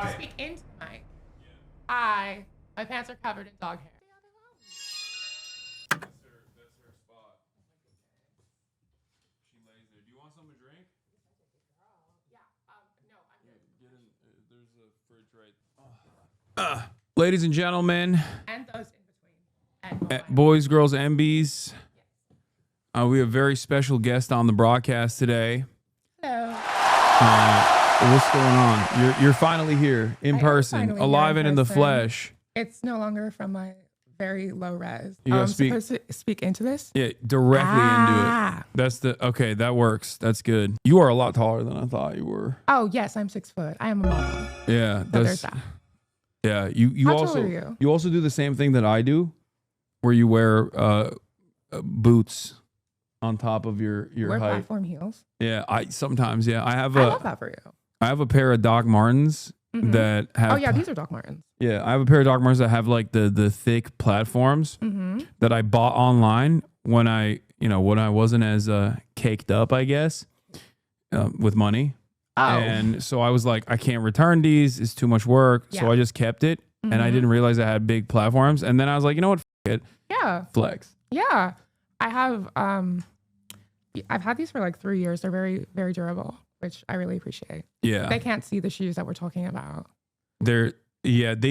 to speak into the mic. My pants are covered in dog hair. That's her spot. She lays there. Do you want something to drink? Yeah. No, I'm good. Get in. There's a fridge right. Ladies and gentlemen, And those in between. And boys, girls, MBs. We have a very special guest on the broadcast today. Hello. What's going on? You're finally here in person, alive and in the flesh. It's no longer from my very low res. You supposed to speak into this? Yeah, directly into it. That's okay. That works. That's good. You are a lot taller than I thought you were. Oh yes, I'm 6 foot. I am a model. Yeah, So there's that. Yeah, you How also tall are you? You also do the same thing that I do, where you wear boots on top of your Wear height. platform heels. Yeah, I sometimes. Yeah, I love that for you. I have a pair of Doc Martens that have. Oh yeah, these are Doc Martens. Yeah, I have a pair of Doc Martens that have like the thick platforms that I bought online when I wasn't as caked up, I guess, with money. Oh. And so I was like, I can't return these. It's too much work. Yeah. So I just kept it, and I didn't realize I had big platforms. And then I was like, you know what? F it. Yeah. Flex. Yeah. I have I've had these for like 3 years. They're very, very durable, which I really appreciate. Yeah. They can't see the shoes that we're talking about. They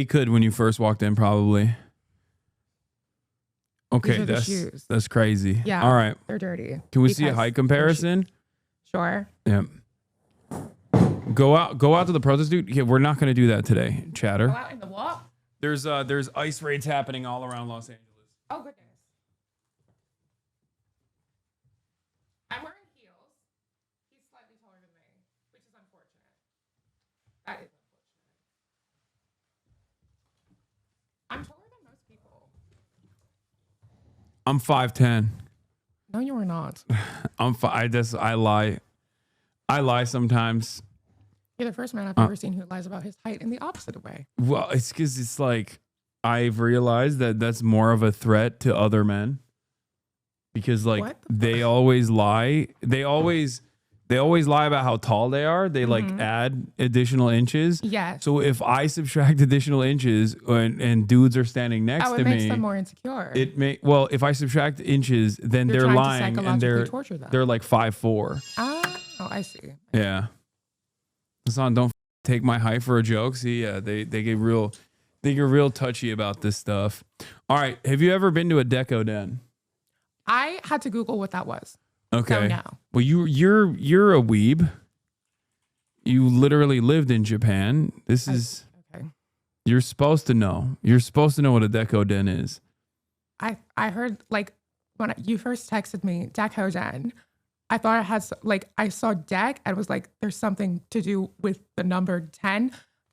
could when you first walked in, probably. Okay, These are the shoes. That's crazy. Yeah. All right. They're dirty. Can we see a height comparison? Sure. Yeah. Go out to the protest, dude. Yeah, we're not gonna do that today, chatter. Go out in the walk. There's ice raids happening all around Los Angeles. Oh goodness. I'm wearing heels. He's slightly taller than me, which is unfortunate. That is unfortunate. I'm taller than most people. I'm 5'10". No, you are not. I lie. I lie sometimes. You're the first man I've ever seen who lies about his height in the opposite way. Well, it's because it's like I've realized that that's more of a threat to other men because like they always lie. They always lie about how tall they are. They like add additional inches. Yes. So if I subtract additional inches and dudes are standing next to me, it makes them more insecure. If I subtract inches, then they're lying and they're like 5'4". Oh, I see. Yeah. Hasan, don't take my height for a joke. See, yeah, they get real touchy about this stuff. All right, have you ever been to a deco den? I had to Google what that was. Okay. So no. Well, you're a weeb. You literally lived in Japan. Okay. You're supposed to know. You're supposed to know what a deco den is. I heard like when you first texted me deco den. I thought it had I saw deck and was like, there's something to do with the number 10.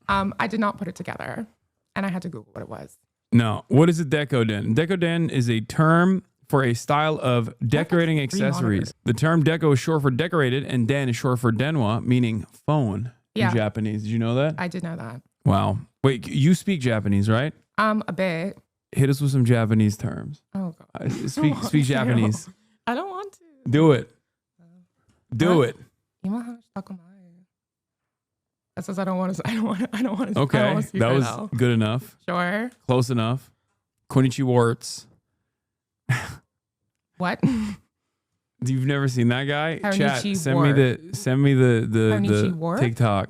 I did not put it together, and I had to Google what it was. No, what is a deco den? Deco den is a term for a style of decorating accessories. The term deco is short for decorated, and den is short for denwa, meaning phone in Japanese. Did you know that? I did know that. Wow. Wait, you speak Japanese, right? A bit. Hit us with some Japanese terms. Oh God. Speak Japanese. I don't want to. Do it. Do it. That says I don't want to. Okay, that was good enough. Sure. Close enough. Konnichiwa warts. What? You've never seen that guy? Chat. Send me the TikTok.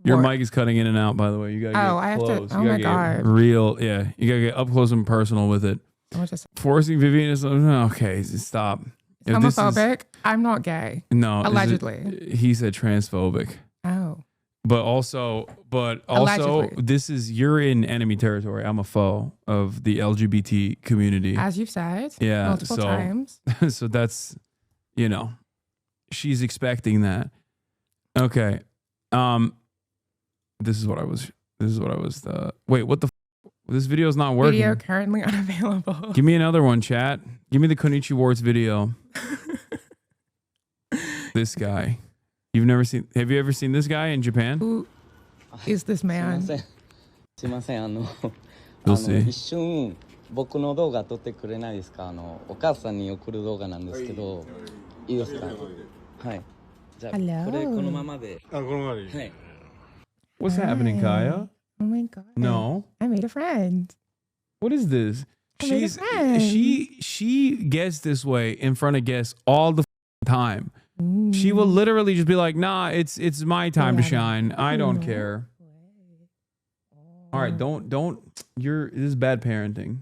Your mic is cutting in and out, by the way. You gotta get I have close. to. Oh my God. Real. Yeah. You gotta get up close and personal with it. Forcing Vivian is okay. Stop. Homophobic. I'm not gay. No. Allegedly. He said transphobic. Oh. But also, Allegedly. You're in enemy territory. I'm a foe of the LGBT community. As you've said. Yeah. Multiple times. So that's, she's expecting that. Okay. This is what I was, wait, what the this video is not working. Video currently unavailable. Give me another one, chat. Give me the Konnichiwa warts video. This guy. Have you ever seen this guy in Japan? Who is this man? You'll see. 一瞬僕の動画撮ってくれないですか？お母さんに送る動画なんですけど、いいですか？はい。じゃあこれこのままで。あ、このままで。はい。What's happening, Kaya? Oh my God. No. I made a friend. What is this? I made a friend. She gets this way in front of guests all the time. She will literally just be like, nah, it's my time to shine. I don't care. All right, don't this is bad parenting.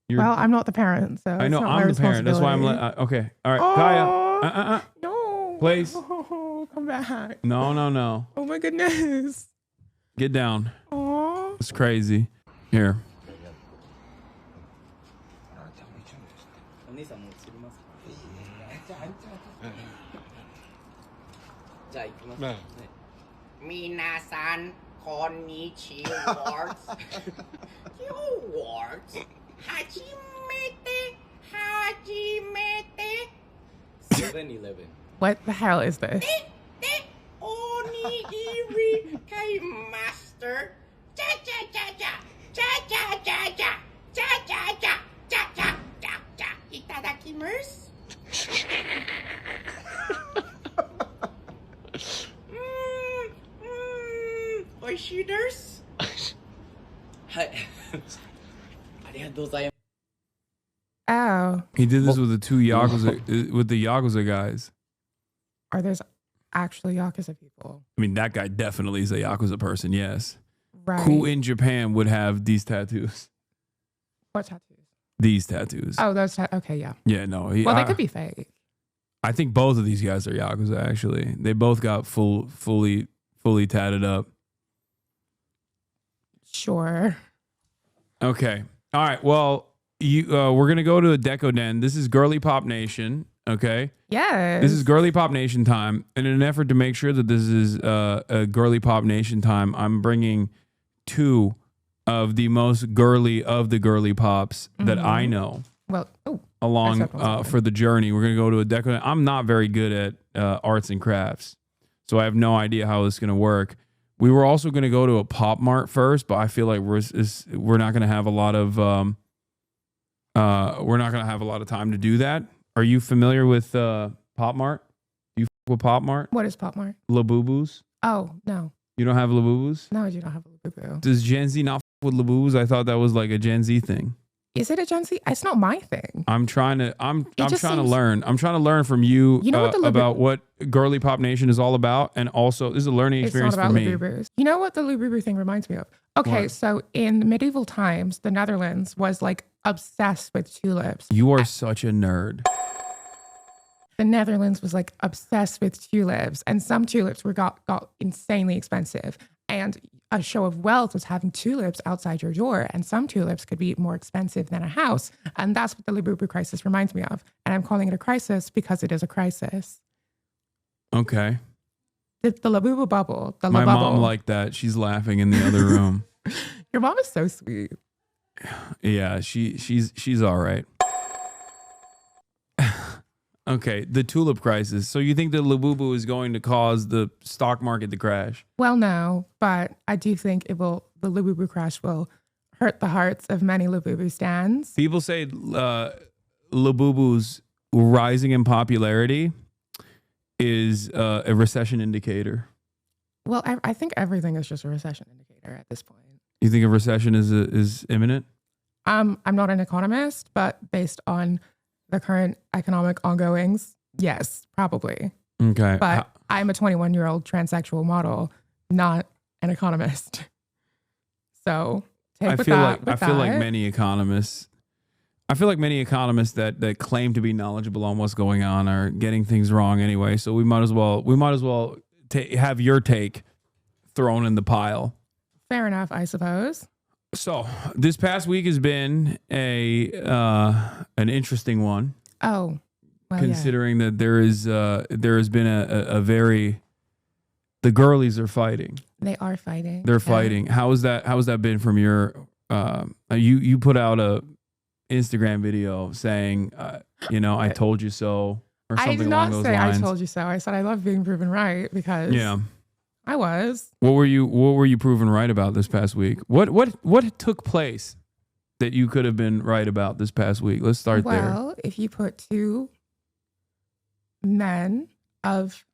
Well, I'm not the parent, so I know I'm the parent. That's why I'm like, okay. All right, Kaya. No. Place. Oh, come back. No. Oh my goodness. Get down. Oh. It's crazy. Here. お姉さんも映りますか？じゃあ行きますね。皆さんこんにちは。今日は初めて 7-Eleven. What the hell is this? おにぎり買いました。じゃじゃじゃじゃじゃじゃじゃじゃじゃじゃじゃじゃじゃじゃじゃいただきます。おいしいです。はい。ありがとうございます。Oh. He did this with the two Yakuza guys. Are there actually Yakuza people? I mean, that guy definitely is a Yakuza person, yes. Right. Who in Japan would have these tattoos? What tattoos? These tattoos. Oh, those okay, yeah. Yeah, no. Well, they could be fake. I think both of these guys are Yakuza, actually. They both got fully tatted up. Sure. Okay. All right. Well, we're gonna go to a Deco Den. This is Girlypop Nation. Okay. Yes. This is Girlypop Nation time, and in an effort to make sure that this is a Girlypop Nation time, I'm bringing two of the most girly of the girly pops that I know. Well, along for the journey. We're gonna go to a Deco Den. I'm not very good at arts and crafts, so I have no idea how this is gonna work. We were also gonna go to a Pop Mart first, but I feel like we're not gonna have a lot of time to do that. Are you familiar with Pop Mart? You with Pop Mart? What is Pop Mart? Labubus? Oh, no. You don't have Labubus? No, I do not have a Labubu. Does Gen Z not with Labubus? I thought that was like a Gen Z thing. Is it a Gen Z? It's not my thing. I'm trying to learn. I'm trying to learn from you, about what Girlypop Nation is all about, and also this is a learning experience for me. Labubus. You know what the Labubu thing reminds me of? Okay, so in medieval times, the Netherlands was like obsessed with tulips. You are such a nerd. The Netherlands was like obsessed with tulips, and some tulips got insanely expensive. And a show of wealth was having tulips outside your door, and some tulips could be more expensive than a house. And that's what the Labubu crisis reminds me of. And I'm calling it a crisis because it is a crisis. Okay. The Labubu bubble. My mom liked that. She's laughing in the other room. Your mom is so sweet. Yeah, she's all right. Okay, the tulip crisis. So you think the Labubu is going to cause the stock market to crash? Well, no, but I do think the Labubu crash will hurt the hearts of many Labubu stans. People say Labubu's rising in popularity is a recession indicator. Well, I think everything is just a recession indicator at this point. You think a recession is imminent? I'm not an economist, but based on the current economic ongoings, yes, probably. Okay. But I'm a 21-year-old transsexual model, not an economist. So I feel like many economists that claim to be knowledgeable on what's going on are getting things wrong anyway. So we might as well have your take thrown in the pile. Fair enough, I suppose. So this past week has been an interesting one. Oh, well, considering that there has been the girlies are fighting. They are fighting. They're fighting. How has that been from your? You put out a Instagram video saying, I told you so, or something along those lines. I did not say I told you so. I said I love being proven right because I was. What were you proven right about this past week? What took place that you could have been right about this past week? Let's start there. Well, if you put two men of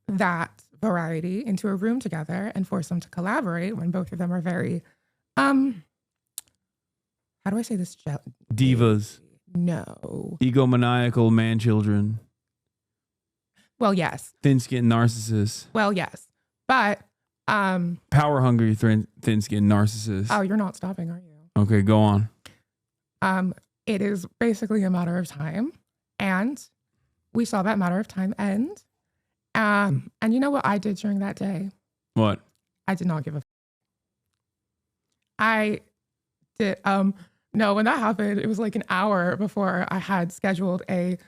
that variety into a room together and force them to collaborate when both of them are very, how do I say this? Divas. No. Egomaniacal man children. Well, yes. Thin-skinned narcissists. Well, yes. But power hungry thin-skinned narcissists. Oh, you're not stopping, are you? Okay, go on. It is basically a matter of time, and we saw that matter of time end. And you know what I did during that day? What? I did not give a I did no, when that happened, it was like an hour before I had scheduled a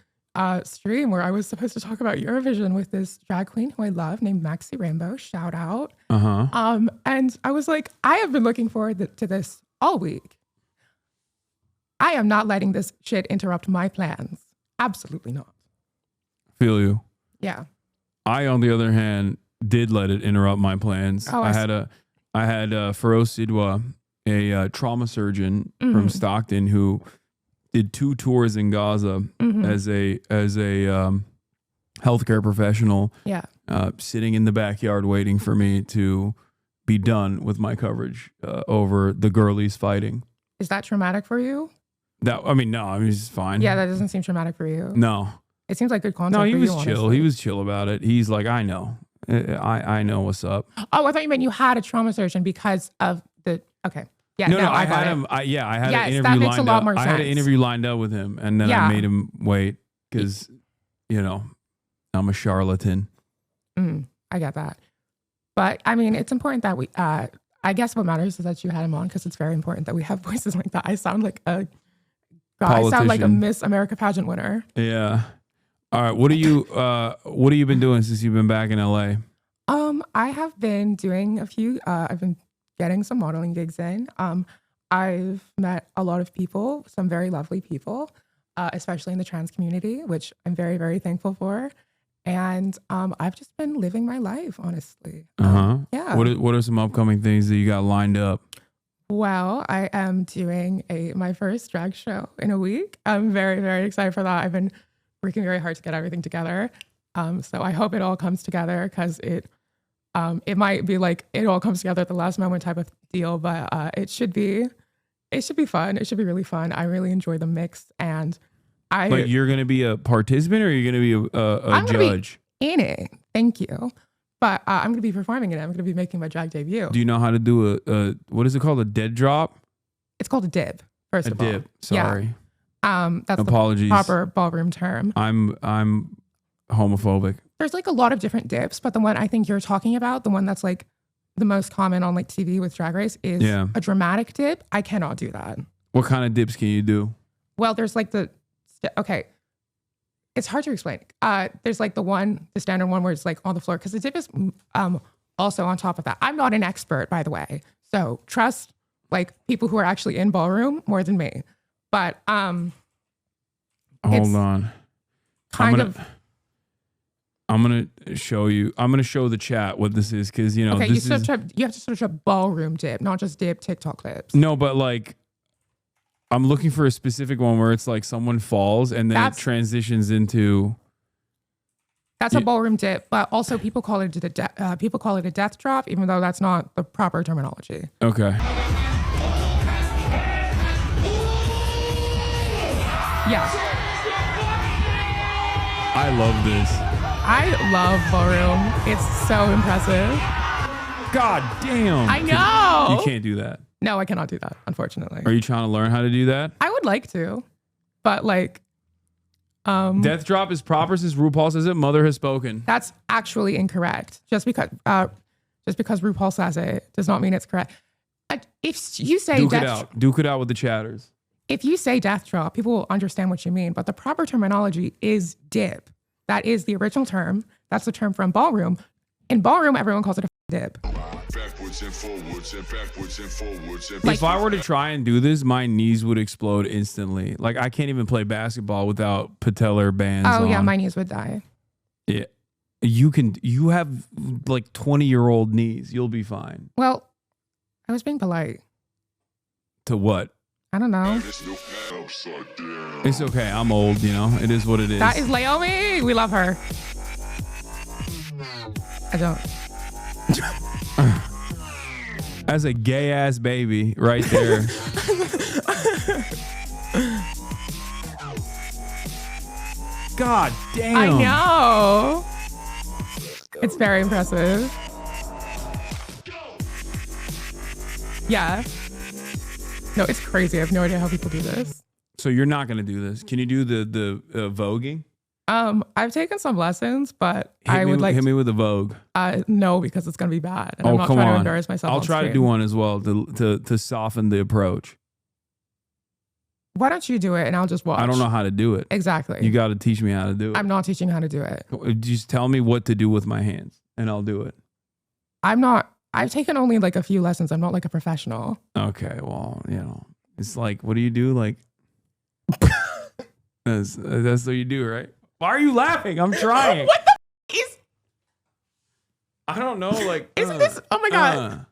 stream where I was supposed to talk about Eurovision with this drag queen who I love named Maxi Rainbow. Shout out. And I was like, I have been looking forward to this all week. I am not letting this shit interrupt my plans. Absolutely not. Feel you. Yeah. I, on the other hand, did let it interrupt my plans. Oh, I had Feroz Sidwa, a trauma surgeon from Stockton, who did 2 tours in Gaza as a healthcare professional. Yeah. Sitting in the backyard waiting for me to be done with my coverage over the girlies fighting. Is that traumatic for you? No, it's fine. Yeah, that doesn't seem traumatic for you. No. It seems like good content. No, he for was you, chill. honestly. He was chill about it. He's like, I know. I know what's up. Oh, I thought you meant you had a trauma surgeon because of the. Okay. Yeah. No, I got had it. him. I had Yes, an interview that makes lined a lot up. more I had an sense. interview lined up with him, and then I made him wait because, I'm a charlatan. I get that. But I mean, it's important that we, I guess what matters is that you had him on because it's very important that we have voices like that. I sound like a Miss America pageant winner. Yeah. All right. What have you been doing since you've been back in LA? I have been doing a few, I've been getting some modeling gigs in. I've met a lot of people, some very lovely people, especially in the trans community, which I'm very, very thankful for. And I've just been living my life, honestly. Yeah. What are some upcoming things that you got lined up? Well, I am doing my first drag show in a week. I'm very, very excited for that. I've been working very hard to get everything together. So I hope it all comes together because it might be like it all comes together at the last moment type of deal, but it should be fun. It should be really fun. I really enjoy the mix, and Like you're going to be a participant, or you're going to be a I'm judge? Be in it. Thank you. But I'm going to be performing in it. I'm going to be making my drag debut. Do you know how to do a what is it called? A dead drop? It's called a dib. First of all, dib. Sorry. Yeah. That's apologies. The proper ballroom term. I'm homophobic. There's like a lot of different dips, but the one I think you're talking about, the one that's like the most common on like TV with Drag Race, is a dramatic dip. I cannot do that. What kind of dips can you do? Well, there's like it's hard to explain. There's like the standard one where it's like on the floor, because the dip is also on top of that. I'm not an expert, by the way, so trust like people who are actually in ballroom more than me. But hold on, I'm gonna show you. I'm gonna show the chat what this is, because you have to search up ballroom dip, not just dip TikTok clips. No, but like, I'm looking for a specific one where it's like someone falls and then it transitions into. That's a ballroom dip, but also people call it a death drop, even though that's not the proper terminology. Okay. Yeah. I love this. I love ballroom. It's so impressive. God damn. I know. You can't do that. No, I cannot do that, unfortunately. Are you trying to learn how to do that? I would like to, but like... Death drop is proper since RuPaul says it. Mother has spoken. That's actually incorrect. Just because RuPaul says it does not mean it's correct. If you say Duke it out with the chatters. If you say death drop, people will understand what you mean, but the proper terminology is dip. That is the original term. That's the term from ballroom. In ballroom, everyone calls it a dip. Backwards and forwards and backwards and forwards and if I were to try and do this, my knees would explode instantly. Like, I can't even play basketball without patellar bands on. Yeah, my knees would die. Yeah. You have like 20-year-old knees. You'll be fine. Well, I was being polite. To what? I don't know. It's okay. I'm old, It is what it is. That is Laomi. We love her. I don't. That's a gay ass baby right there. God damn. I know. It's very impressive. Yeah. No, it's crazy. I have no idea how people do this. So you're not gonna do this? Can you do the voguing? I've taken some lessons, but I would like hit me with a vogue. No, because it's gonna be bad. And Oh, I'm not come trying to on! embarrass myself. I'll on try to screen. do one as well to soften the approach. Why don't you do it and I'll just watch? I don't know how to do it. Exactly. You got to teach me how to do it. I'm not teaching how to do it. Just tell me what to do with my hands, and I'll do it. I'm not. I've taken only like a few lessons. I'm not like a professional. Okay, well, you know, it's like, what do you do? Like, that's what you do, right? Why are you laughing? I'm trying. What the is? I don't know. Like, Isn't this? Oh my god.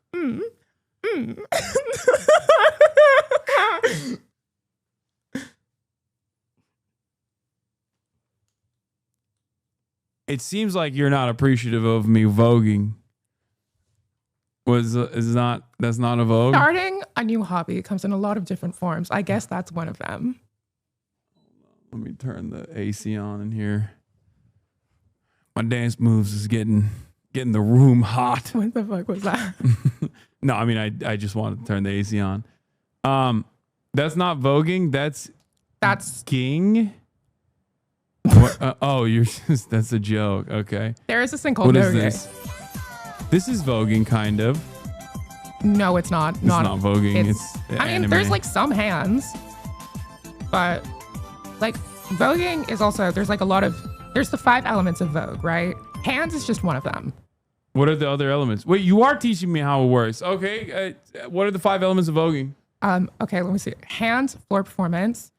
It seems like you're not appreciative of me voguing. That's not a vogue? Starting a new hobby comes in a lot of different forms. I guess that's one of them. Let me turn the AC on in here. My dance moves is getting the room hot. What the fuck was that? No, I mean I just wanted to turn the AC on. That's not voguing. That's ging. What, oh, you're just, that's a joke. Okay. There is this thing called What is voguing. this? This is voguing, kind of. No, it's not. It's not voguing. It's I mean, anime. there's like some hands, but like voguing is also, there's like a lot of, there's the 5 elements of Vogue, right? Hands is just one of them. What are the other elements? Wait, you are teaching me how it works. Okay. What are the 5 elements of voguing? Okay, let me see. Hands, floor performance,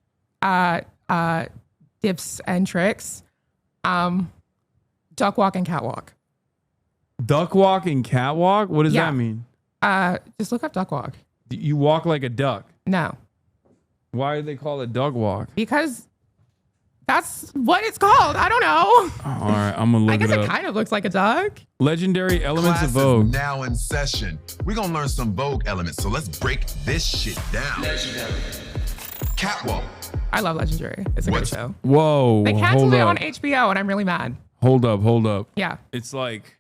dips and tricks, duck walk and catwalk. Duck walk and catwalk? What does Yeah. that mean? Just look up duck walk. You walk like a duck. No, Why do they call it duck walk? because that's what it's called. I don't know. All right, I'm gonna look I guess it it up. kind of looks like a duck. Legendary elements Class of Vogue. is now in session. We're gonna learn some Vogue elements, so let's break this shit down. Legendary. Catwalk. I love Legendary. It's a great What's- show. Whoa, They hold canceled it up. on HBO, and I'm really mad. Hold up. Yeah. It's like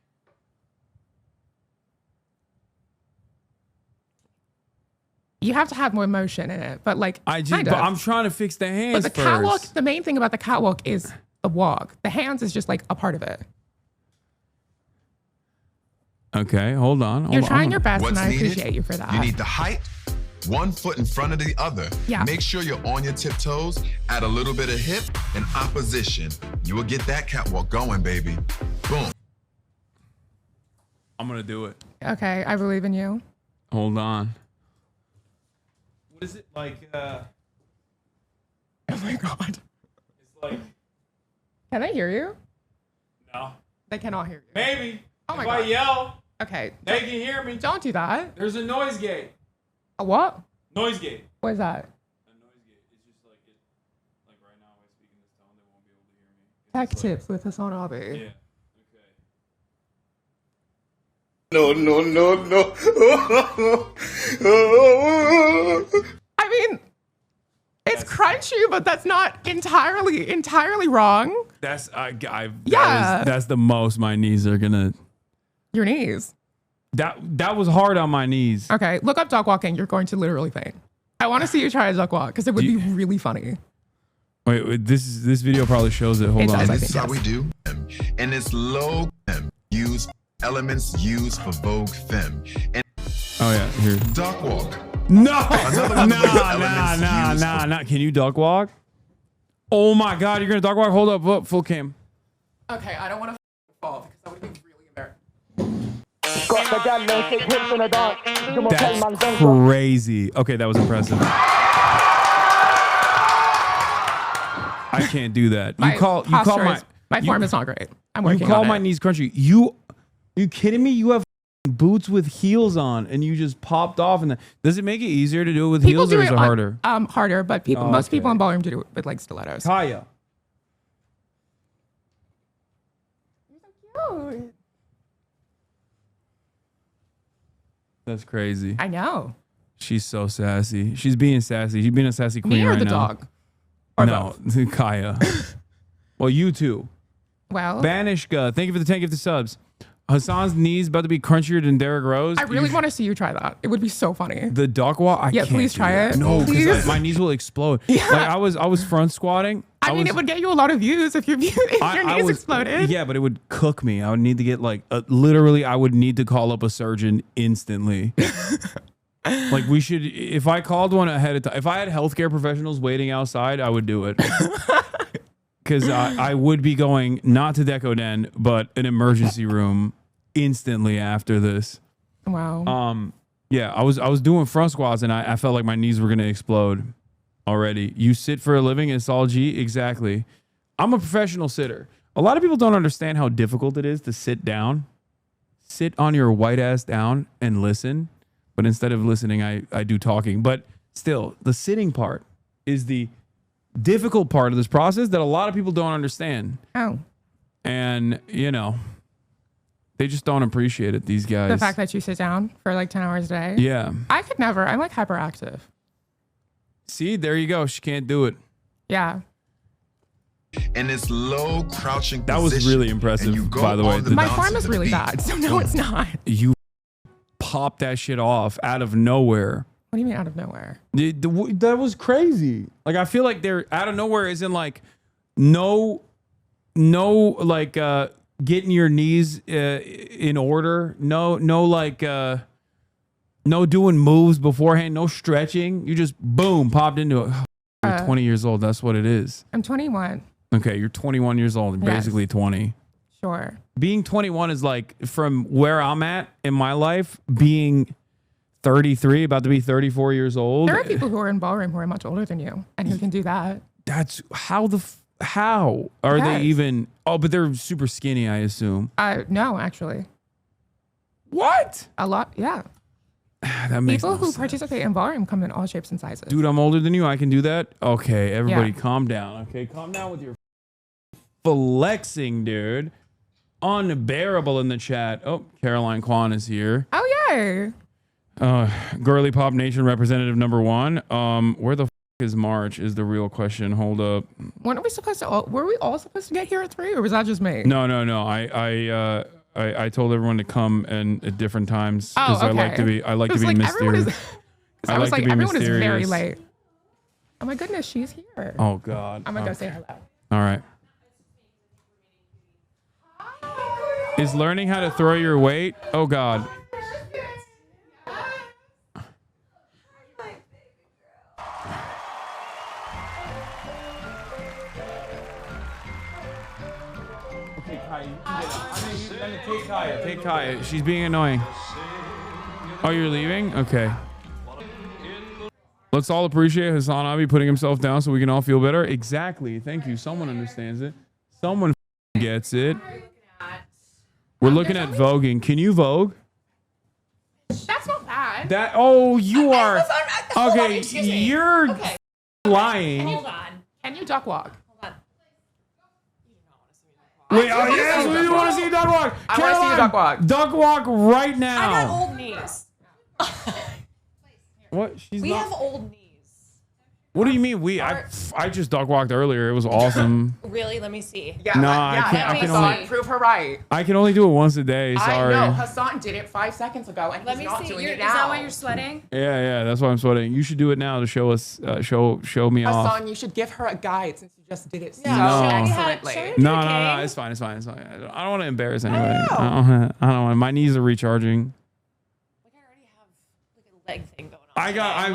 You have to have more motion in it, but like kind but of. I'm trying to fix the hands But the first. catwalk, the main thing about the catwalk is the walk. The hands is just like a part of it. Okay, hold on. You're trying your best, What's and I needed? appreciate you for that. You need the height, 1 foot in front of the other. Yeah. Make sure you're on your tiptoes, add a little bit of hip and opposition. You will get that catwalk going, baby. Boom. I'm gonna do it. Okay, I believe in you. Hold on. What is it like? Oh my god. It's like Can I hear you? no, They cannot hear you. maybe. Oh my if I God. yell, Okay. they can hear me. Don't do that. There's a noise gate. A what? Noise gate. What is that? A noise gate. It's just like it. Like right now, if I speak in this tone, they won't be able to hear me. It's Tech just like- tips with HasanAbi. Yeah. Okay. I mean, it's crunchy, but that's not entirely wrong. That's Yeah. That's the most my knees are gonna. Your knees. That was hard on my knees. Okay, look up duck walking. You're going to literally faint. I want to see you try a duck walk because it would be really funny. Wait, this video probably shows it. Hold It on. does, And I this is think, how we yes. do them. And it's low fem. Use elements used for Vogue fem. And Oh yeah, here. duck walk. No, Another one of those elements used nah. Can you duck walk? Oh my God, you're gonna duck walk? Hold up, full cam. Okay, I don't want to fall because that would be really embarrassing. That's crazy. Okay, that was impressive. I can't do that. You call my form is not great. I'm you working call on my it. knees crunchy. You kidding me? You have boots with heels on and you just popped off. And does it make it easier to do it with People heels do or is it on- harder? Harder, but Oh, most people okay. in ballroom do it with like stilettos. Kaya. You're so cute. That's crazy. I know. She's so sassy. She's being sassy. She's being a sassy queen Me or right the now. dog? Or No, Kaya. Well, you too. Well, Banishka, thank you for the 10 gifted subs. Hasan's knees about to be crunchier than Derrick Rose. I really want to see you try that. It would be so funny. The duck walk. I can't please do try that. it. No, Please. because my knees will explode. Yeah. Like I was front squatting. I mean, it would get you a lot of views if your knees exploded. Yeah, but it would cook me. I would need to get like literally. I would need to call up a surgeon instantly. Like we should. If I called one ahead of time, if I had healthcare professionals waiting outside, I would do it. Because I would be going not to Deco Den, but an emergency room instantly after this. Wow. Yeah, I was doing front squats and I felt like my knees were gonna explode already. You sit for a living, it's all G? Exactly. I'm a professional sitter. A lot of people don't understand how difficult it is to sit down. Sit on your white ass down and listen. But instead of listening, I do talking. But still, the sitting part is the difficult part of this process that a lot of people don't understand. Oh. And, you know, they just don't appreciate it, these guys. The fact that you sit down for like 10 hours a day. Yeah. I could never. I'm like hyperactive. See, there you go. She can't do it. Yeah. In this low crouching That was position, really impressive, and you go by the way. on My bounce form to is the really beat. bad, so no, it's not. You pop that shit off out of nowhere. What do you mean out of nowhere? That was crazy. Like, I feel like they're out of nowhere isn't like no like getting your knees in order. No doing moves beforehand. No stretching. You just boom popped into it. You're 20 years old. That's what it is. I'm 21. Okay, you're 21 years old. You're Yes. basically 20. Sure. Being 21 is like from where I'm at in my life, being 33, about to be 34 years old. There are people who are in ballroom who are much older than you and who can do that. That's how how are they Yes. even? Oh, but they're super skinny, I assume. No, actually. What? A lot. Yeah. That makes People no who sense. participate in ballroom come in all shapes and sizes. Dude, I'm older than you. I can do that. Okay, everybody, Yeah. calm down. Okay, calm down with your flexing, dude. Unbearable in the chat. Oh, Caroline Kwan is here. Oh, yay. Girlypop Nation representative number 1. Where the is Marche is the real question. Hold up. When are we supposed to? Were we all supposed to get here at 3, or was that just me? No. I told everyone to come and at different times Oh, because okay. I like to It was be like, everyone is- mysterious. 'cause I I was like like, to be everyone is very mysterious. late. Oh my goodness, she's here. Oh God. I'm gonna go Okay. say hello. All right. Is learning how to throw your weight? Oh God. Okay, Kaya, you can get up. Take Kaya. She's being annoying. Oh, you're leaving? Okay. Let's all appreciate HasanAbi putting himself down so we can all feel better. Exactly. Thank you. Someone understands it. Someone gets it. We're looking at voguing. Can you vogue? That's not bad. That. Oh, you are. Hold on, Okay, excuse me. you're Okay. lying. Hold on. Can you duck walk? Wait, oh yes, we want to see you duck walk. I wanna see you duck walk. Duck walk right I now. got old knees. What? She's We not. have old knees. What do you mean we? I just duck walked earlier. It was awesome. Really? Let me see. Yeah. No, I can't. I can only. Prove her right. I can only do it once a day. Sorry. I know. Hasan did it 5 seconds ago, and Let he's me not see. doing Is it now. that why you're sweating? Yeah. That's why I'm sweating. You should do it now to show us. Show me off. Hasan, you should give her a guide since you just did it so No. excellently. No. It's fine. It's fine. I don't want to embarrass anybody. I don't want. My knees are recharging. Like I already have like a leg thing going on.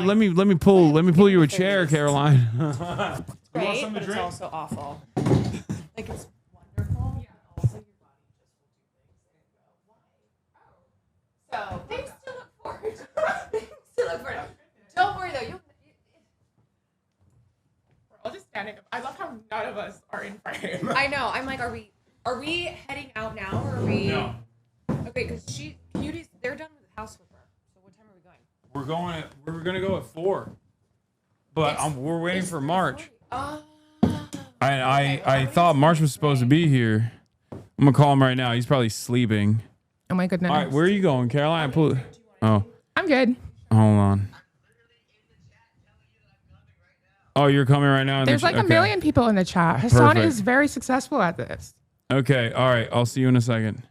Let me pull you a chair, Caroline. Great, but it's also awful. Like it's wonderful. Yeah. Also, your body just will do things and go, why? So things to look forward to. Things to look forward to. Don't worry though. We're all just standing up. I love how none of us are in frame. I know. I'm like, are we heading out now or are we? No. Okay, because cuties, they're done with the house with her. So what time are we going? We're gonna go at 4, but we're waiting for Marche. I thought Marche was supposed to be here. I'm gonna call him right now. He's probably sleeping. Oh my goodness. All right, where are you going, Caroline? Oh, I'm good. Hold on. Oh, you're coming right now? There's like a million people in the chat. Hasan Perfect. is very successful at this. Okay. All right. I'll see you in a second.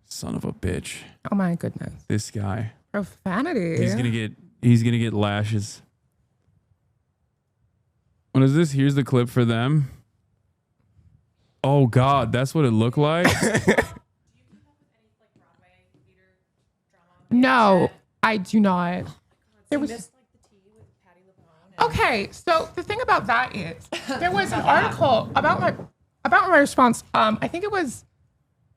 Son of a bitch. Oh my goodness. This guy. Profanity. He's gonna get lashes. What is this? Here's the clip for them. Oh God, that's what it looked like. No, I do not. There was. Okay, so the thing about that is there was an article about my response. I think it was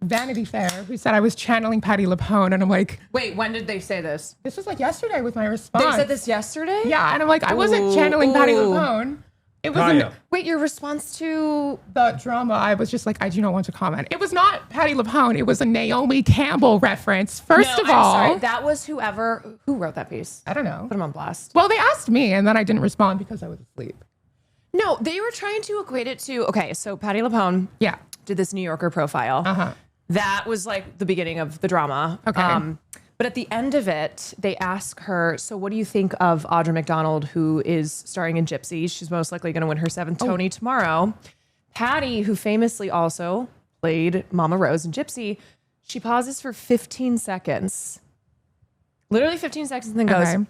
Vanity Fair who said I was channeling Patti LuPone, and I'm like, wait, when did they say this? this was like yesterday with my response. They said this yesterday? Yeah, and I'm like, I wasn't channeling Patti LuPone. It was Wait, your response to the drama. I was just like, I do not want to comment. It was not Patti LuPone. It was a Naomi Campbell reference. First of all, I'm sorry, that was who wrote that piece. I don't know. Put him on blast. Well, they asked me, and then I didn't respond because I was asleep. No, they were trying to equate it to, okay, so Patti LuPone did this New Yorker profile. That was like the beginning of the drama. Okay. But at the end of it, they ask her, so what do you think of Audra McDonald, who is starring in Gypsy? She's most likely going to win her 7th Tony tomorrow. Patty, who famously also played Mama Rose in Gypsy, she pauses for 15 seconds. Literally 15 seconds and then goes,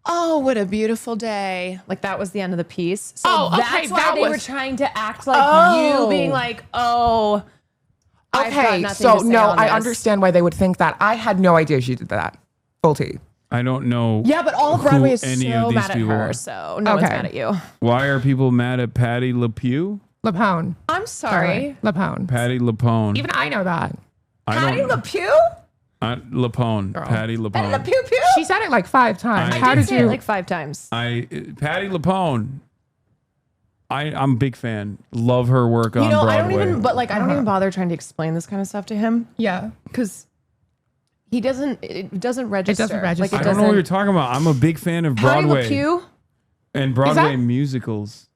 oh, what a beautiful day. Like that was the end of the piece. So that's why they were trying to act like you being like, oh, okay, so no, I understand why they would think that. I had no idea she did that. Full T. I don't know. Yeah, but all of Broadway is any so of these mad at people her, are. so no one's mad at you. Why are people mad at Patti LuPone? LuPone. I'm sorry. LuPone. Patti LuPone. Even I know that. Patti LuPone? LuPone. Patti LuPone. She said it like 5 times. I did say it like 5 times. Patti LuPone. I'm a big fan. Love her work on Broadway. I don't even bother trying to explain this kind of stuff to him. Yeah. Because it doesn't register. It doesn't register. Like, I don't know what you're talking about. I'm a big fan of Broadway. Patti LuPone? And Broadway musicals.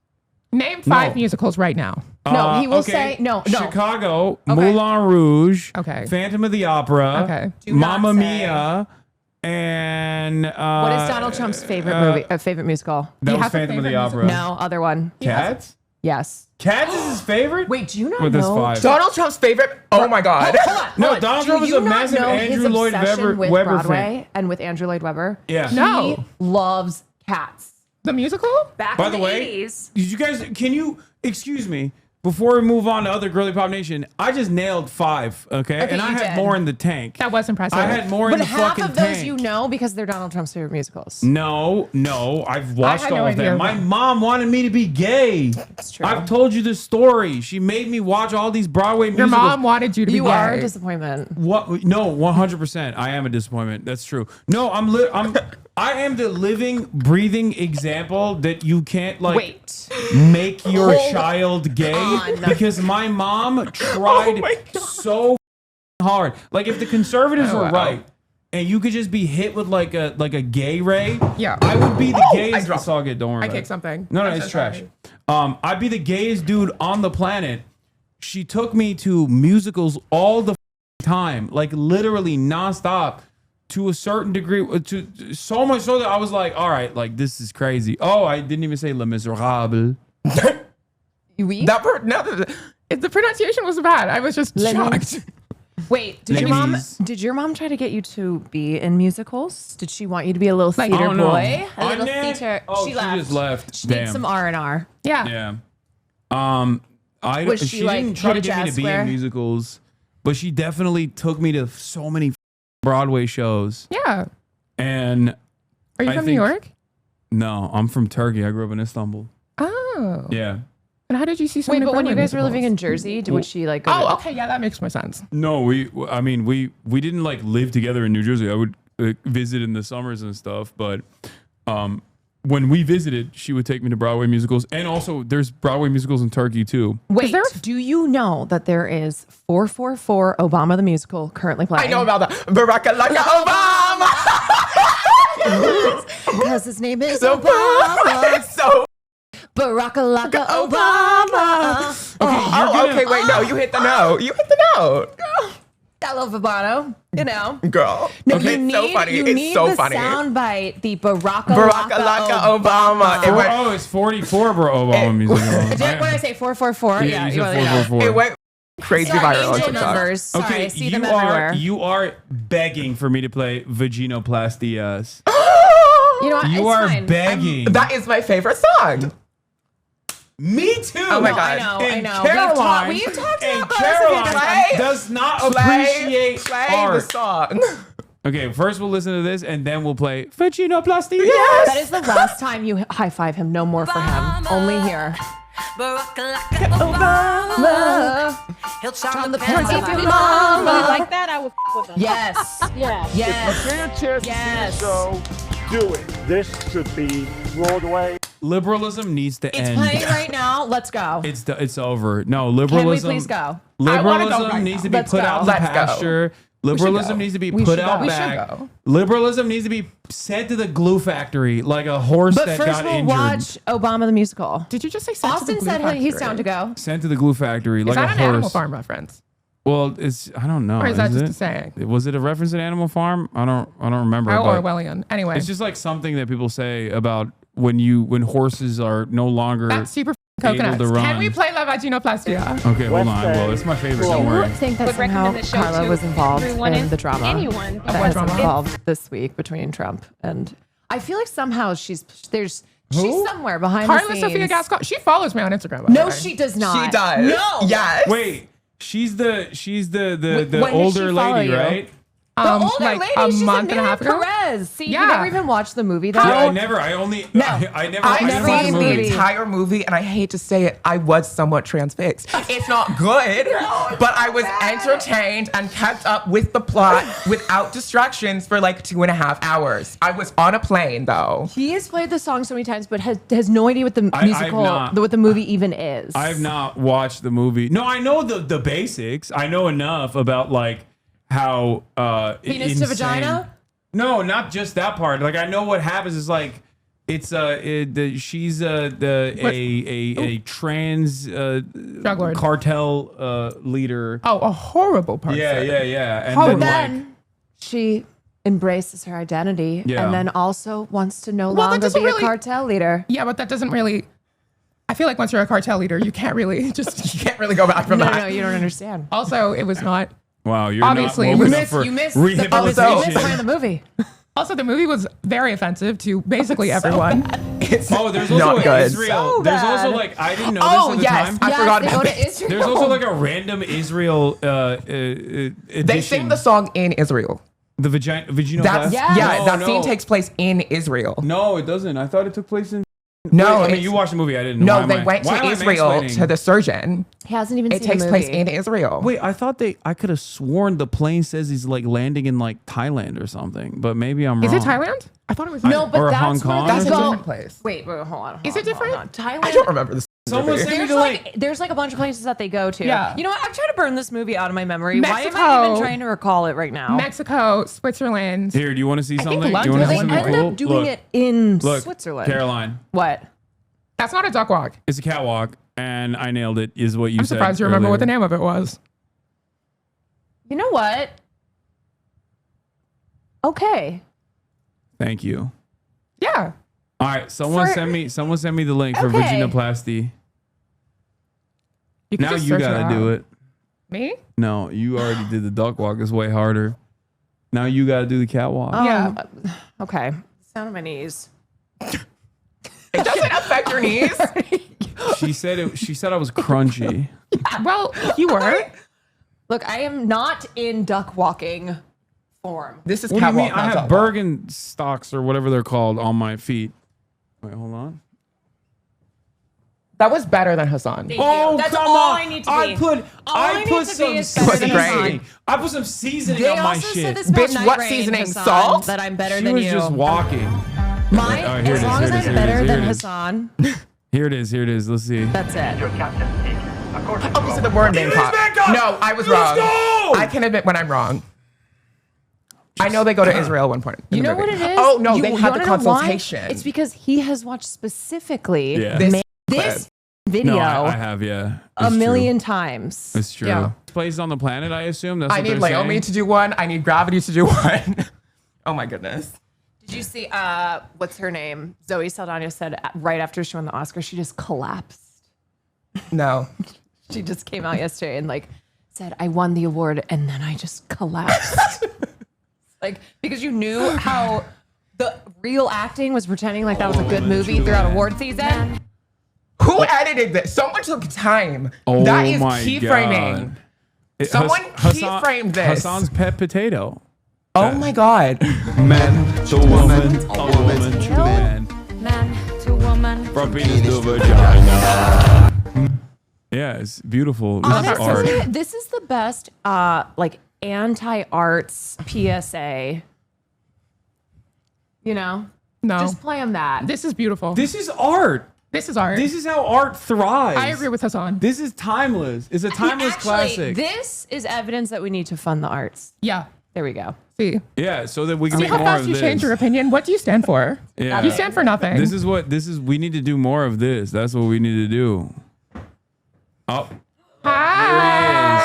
Name 5 musicals right now. No, he will say no. Chicago, Moulin Rouge, Phantom of the Opera, Mamma Mia, and what is Donald Trump's favorite musical? That was Phantom of the Opera. No, other one. Cats? Yes. Cats is his favorite? Wait, do you not know? Donald Trump's favorite? Oh my God. Hold on. Donald Trump was a massive Andrew Lloyd Webber fan. And with Andrew Lloyd Webber. Yeah. He loves Cats. The musical? By the way, 80s. You guys, excuse me, before we move on to other Girlypop Nation, I just nailed 5, okay? And I had more in the tank. That was impressive. I had more in the fucking tank. But half of those you know because they're Donald Trump's favorite musicals. No, I've watched all of them. My mom wanted me to be gay. That's true. I've told you the story. She made me watch all these Broadway musicals. Your mom wanted you to be gay. You are a disappointment. What? No, 100%. I am a disappointment. That's true. No, I am the living, breathing example that you can't make your child gay because my mom tried so hard. Like if the conservatives were right and you could just be hit with like a gay ray, I would be the gayest. I saw it. Don't worry. I kicked something. No, it's trash. I'd be the gayest dude on the planet. She took me to musicals all the time, like literally nonstop. To a certain degree, to so much so that I was like, all right, like this is crazy. Oh, I didn't even say Les Miserables. The pronunciation was bad. I was just shocked. Wait, did your mom try to get you to be in musicals? Did she want you to be a little theater boy? A little theater. Oh, she just left. She needs some R&R. Yeah. Yeah. She didn't try to get me to be in musicals, but she definitely took me to so many Broadway shows. Yeah. And are you from New York? No, I'm from Turkey. I grew up in Istanbul. Oh. Yeah. And how did you see so many but when you guys musicals? were living in Jersey, would she like go okay, yeah, that makes more sense. No, we didn't like live together in New Jersey. I would visit in the summers and stuff, but when we visited, she would take me to Broadway musicals, and also there's Broadway musicals in Turkey too. Wait, do you know that there is 444 Obama the Musical currently playing? I know about that. Baraka Obama! Because his name is Obama. So Barack Obama. Okay, wait, no, you hit the note. You hit the note. that little vibrato, you know. Girl. No, Okay, you it's so need- funny. You It's need so the funny. soundbite, the Barack Obama. It went, Oh, it's 44 bro Obama music. What did I say? 444. Yeah, you you said wanna know. 444. it went crazy Sorry, viral on angel TikTok. numbers. Sorry, I Okay, see them everywhere. you are begging for me to play Vaginoplasty. You know what? You It's are fine. begging. That is my favorite song. Me too. Oh my No, God. I know. And I know. Caroline, We've talked and about Caroline Play- does not Play appreciate the art. song. Okay, first we'll listen to this and then we'll play Vaginoplasty. Yes. That is the last time you high five him. No more for him. Only here. He'll charm the the pants pants off off your your mama. mama. Like that, I would with them. Yes. Yeah. Yes. Yes. So do it. This should be Broadway. Liberalism needs to It's end. playing right now. Let's go. It's over. No, Can we liberalism. please go? Liberalism right needs now. to be Let's put go. out in the Let's go. pasture. Liberalism go. needs to be We put should out go. We should back. go. Liberalism needs to be sent to the glue factory like a horse But that first got we'll injured. watch Obama the musical. Did you just say sent to the Austin Glue said he's Factory? down to go. Sent to the glue factory Is like that a an Animal horse. Farm reference? Well, it's I don't know. Or is that just it? a saying? Was it a reference to Animal Farm? I don't remember. Oh, but Orwellian. Anyway, it's just like something that people say about when horses are no longer that's super able coconuts. to run. Can we play La Vaginoplastia? Okay, hold on. Well, it's my favorite. Don't I worry. think that Would somehow recommend the show Carla to was involved everyone in and the drama anyone. that what has drama? involved this week between Trump and. I feel like somehow she's somewhere behind Carla the scenes. Sofia Gascon. She follows me on Instagram. by the No, way. she does not. She does. No. Yes. Wait, she's the When did older she follow lady, you? right? The older like lady, a she's month and a Amelia half ago. Perez. See, Yeah. you never even watched the movie. Though. Yeah, I never. I only. No. I never. I've I never watched the seen the movie. entire movie, and I hate to say it, I was somewhat transfixed. It's not good, but I was entertained and kept up with the plot without distractions for like 2.5 hours. I was on a plane though. He has played the song so many times, but has no idea what the I've musical, not. what the movie even is. I've not watched the movie. No, I know the basics. I know enough about like how Penis insane. to vagina. No, not just that part. Like I know what happens is like it's she's a trans Drug lord. cartel leader. Oh, a horrible person. Yeah. And How then, Then like, she embraces her identity, Yeah. and then also wants to no Well, that longer doesn't be really- a cartel leader. Yeah, but that doesn't really. I feel like once you're a cartel leader, you can't really just. You can't really go back from No, that. no, you don't understand. Also, it was not. wow, you're Obviously, not woke you enough missed- for You missed rehabilitation. you missed part of the movie. Also, the movie was very offensive to basically everyone. It's Oh, there's not also good. Israel. So there's also bad. like I didn't know Oh, this at the yes. time. I forgot they about go to this. Israel. There's also like a random Israel edition. They sing the song in Israel. the vaginoplasty. That's Yes. yeah. No, That no. scene takes place in Israel. No, it doesn't. I thought it took place in. No, Wait, I mean it's- you watched the movie. I didn't. Why No, am they I- went why to am I Israel mansplaining? to the surgeon. He hasn't even It seen takes the place movie. in Israel. Wait, I thought I could have sworn the plane says he's like landing in like Thailand or something, but maybe I'm Is wrong. it Thailand? I thought it was. No, but Or that's Hong Kong where That's they a go. different place. Wait, hold on. Is it different? Thailand. I don't remember this. Someone movie. said There's to there's like a bunch of places that they go to. Yeah. You know what? I'm trying to burn this movie out of my memory. Why am I Mexico. even trying to recall it right now? Mexico, Switzerland. Here, do you want to see something? Do you London want to They see was something end cool? up doing Look, it in look, Switzerland. Caroline, What? That's not a duck walk. it's a catwalk, and I nailed it. Is what you I'm said. surprised you remember what the earlier. name of it was. You know what? Okay. Thank you. Yeah. All right, someone For- send me the link for Okay. vaginoplasty. You can Now just you search gotta it do out. it. Me? No, you already did the duck walk. It's way harder. Now you gotta do the catwalk. Yeah. Okay. Sound of my knees. It doesn't affect your knees. She said I was crunchy. Well, you were. Look, I am not in duck walking form. This is What do you mean? catwalk. I not have duck walk. Birkenstocks or whatever they're called on my feet. Wait, hold on. That was better than Hasan. Oh, That's come all on. I need to I be. put All I need to be is better than seasoning. Hasan. I put some seasoning They on my also shit. said this about Bitch, night what rain, seasoning? Hasan, Salt? that I'm better She than was you. just walking. Mine, Oh, here as it is, long here as it is, I'm here it better is, than here it is. Hasan, Here it is. Here it is. Let's see. that's it. Oh, these are the word name cop. No, I was wrong. go! I can admit when I'm wrong. I know they go to Israel at one point. in You the know movie. what it is? Oh no, You- they you had the wanna know why? consultation. It's because he has watched specifically Yeah. This this clip. video No, I have, yeah. a It's million times. True. It's true. Yeah. Place on the planet, I assume. That's I what need they're Naomi saying? to do one. I need Gravity to do one. Oh my goodness. Did you see, what's her name? Zoe Saldana said right after she won the Oscar, she just collapsed. No. She just came out yesterday and like said, I won the award and then I just collapsed. Like, because you knew how the real acting was pretending like that was a good movie throughout award season. Who edited this? Someone took time. Oh That is my keyframing. God. Someone keyframed this. Hassan's pet potato. Oh my God. Man to woman, a woman to man. Man to woman. From penis to vagina. Yeah, it's beautiful. This is art. Honestly, this is the best like anti-arts PSA. You know? No. Just play on that. This is beautiful. This is art. This is art. This is how art thrives. I agree with Hasan. This is timeless. It's a timeless Actually, classic. this is evidence that we need to fund the arts. Yeah. There we go. See. Yeah, so that we can See make how more fast of you this. change your opinion? What do you stand for? Yeah. You stand for nothing. We need to do more of this. That's what we need to do. Oh. Hi.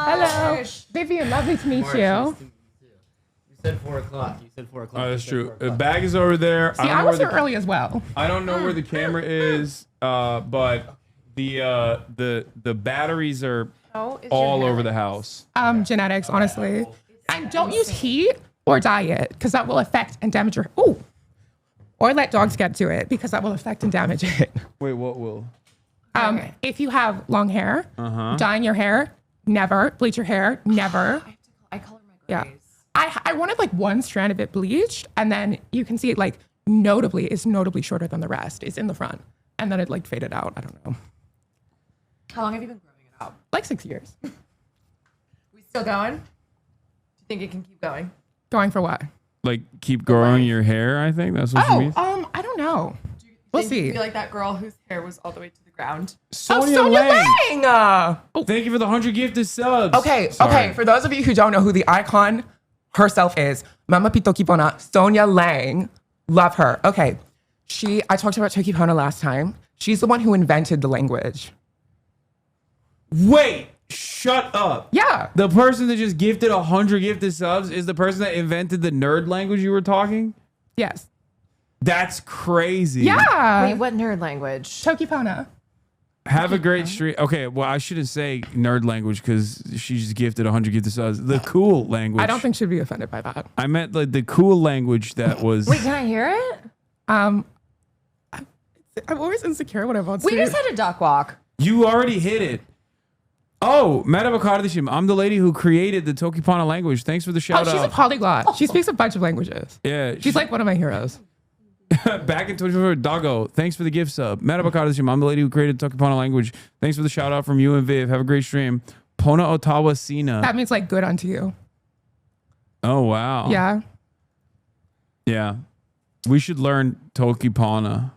Hello. Vivian, lovely to meet you. You said 4 o'clock. You said 4 o'clock. Oh, that's true. The bag is over there. See, I was here early as well. I don't know where the camera is, but the batteries are all over the house. Genetics, honestly. And don't use heat or diet because that will affect and damage your. Ooh. Or let dogs get to it because that will affect and damage it. Wait, what will? If you have long hair, dyeing your hair, never. Bleach your hair, never. I color my Yeah. grays. I wanted like one strand of it bleached, and then you can see it like is notably shorter than the rest. It's in the front, and then it like faded out. I don't know, How long have you been growing it out? like 6 years. We still going? Do you think it can keep going? Going for what? Like keep growing your hair? I think that's what she means. I don't know. We'll see. You feel like that girl whose hair was all the way to the ground? Sonia Sonia Lang. Lang. Thank you for the 100 gifted subs. Okay, Sorry. okay. For those of you who don't know who the icon herself is, Mama Pitokipona, Sonia Lang. Love her. Okay. I talked about Tokipona last time. She's the one who invented the language. Wait, shut up. Yeah. The person that just gifted 100 gifted subs is the person that invented the nerd language you were talking? Yes. That's crazy. Yeah. Wait, what nerd language? Tokipona. Have a great stream. Okay, well, I shouldn't say nerd language because she just gifted 100 gifted subs. The cool language. I don't think she'd be offended by that. I meant like the cool language that was. Wait, can I hear it? I'm always insecure when I want to. We just had a duck walk. You already hit it. Oh, Merhaba kardeşim. I'm the lady who created the Tokipana language. Thanks for the shout she's a out. polyglot. She speaks a bunch of languages. Yeah, She's like one of my heroes. back in 2024, Doggo. Thanks for the gift sub. Merhaba kardeşim. I'm the lady who created Tokipana language. Thanks for the shout out from you and Viv. Have a great stream. Pona Otawa Sina. That means like good unto you. Oh wow. Yeah. Yeah. We should learn Tokipana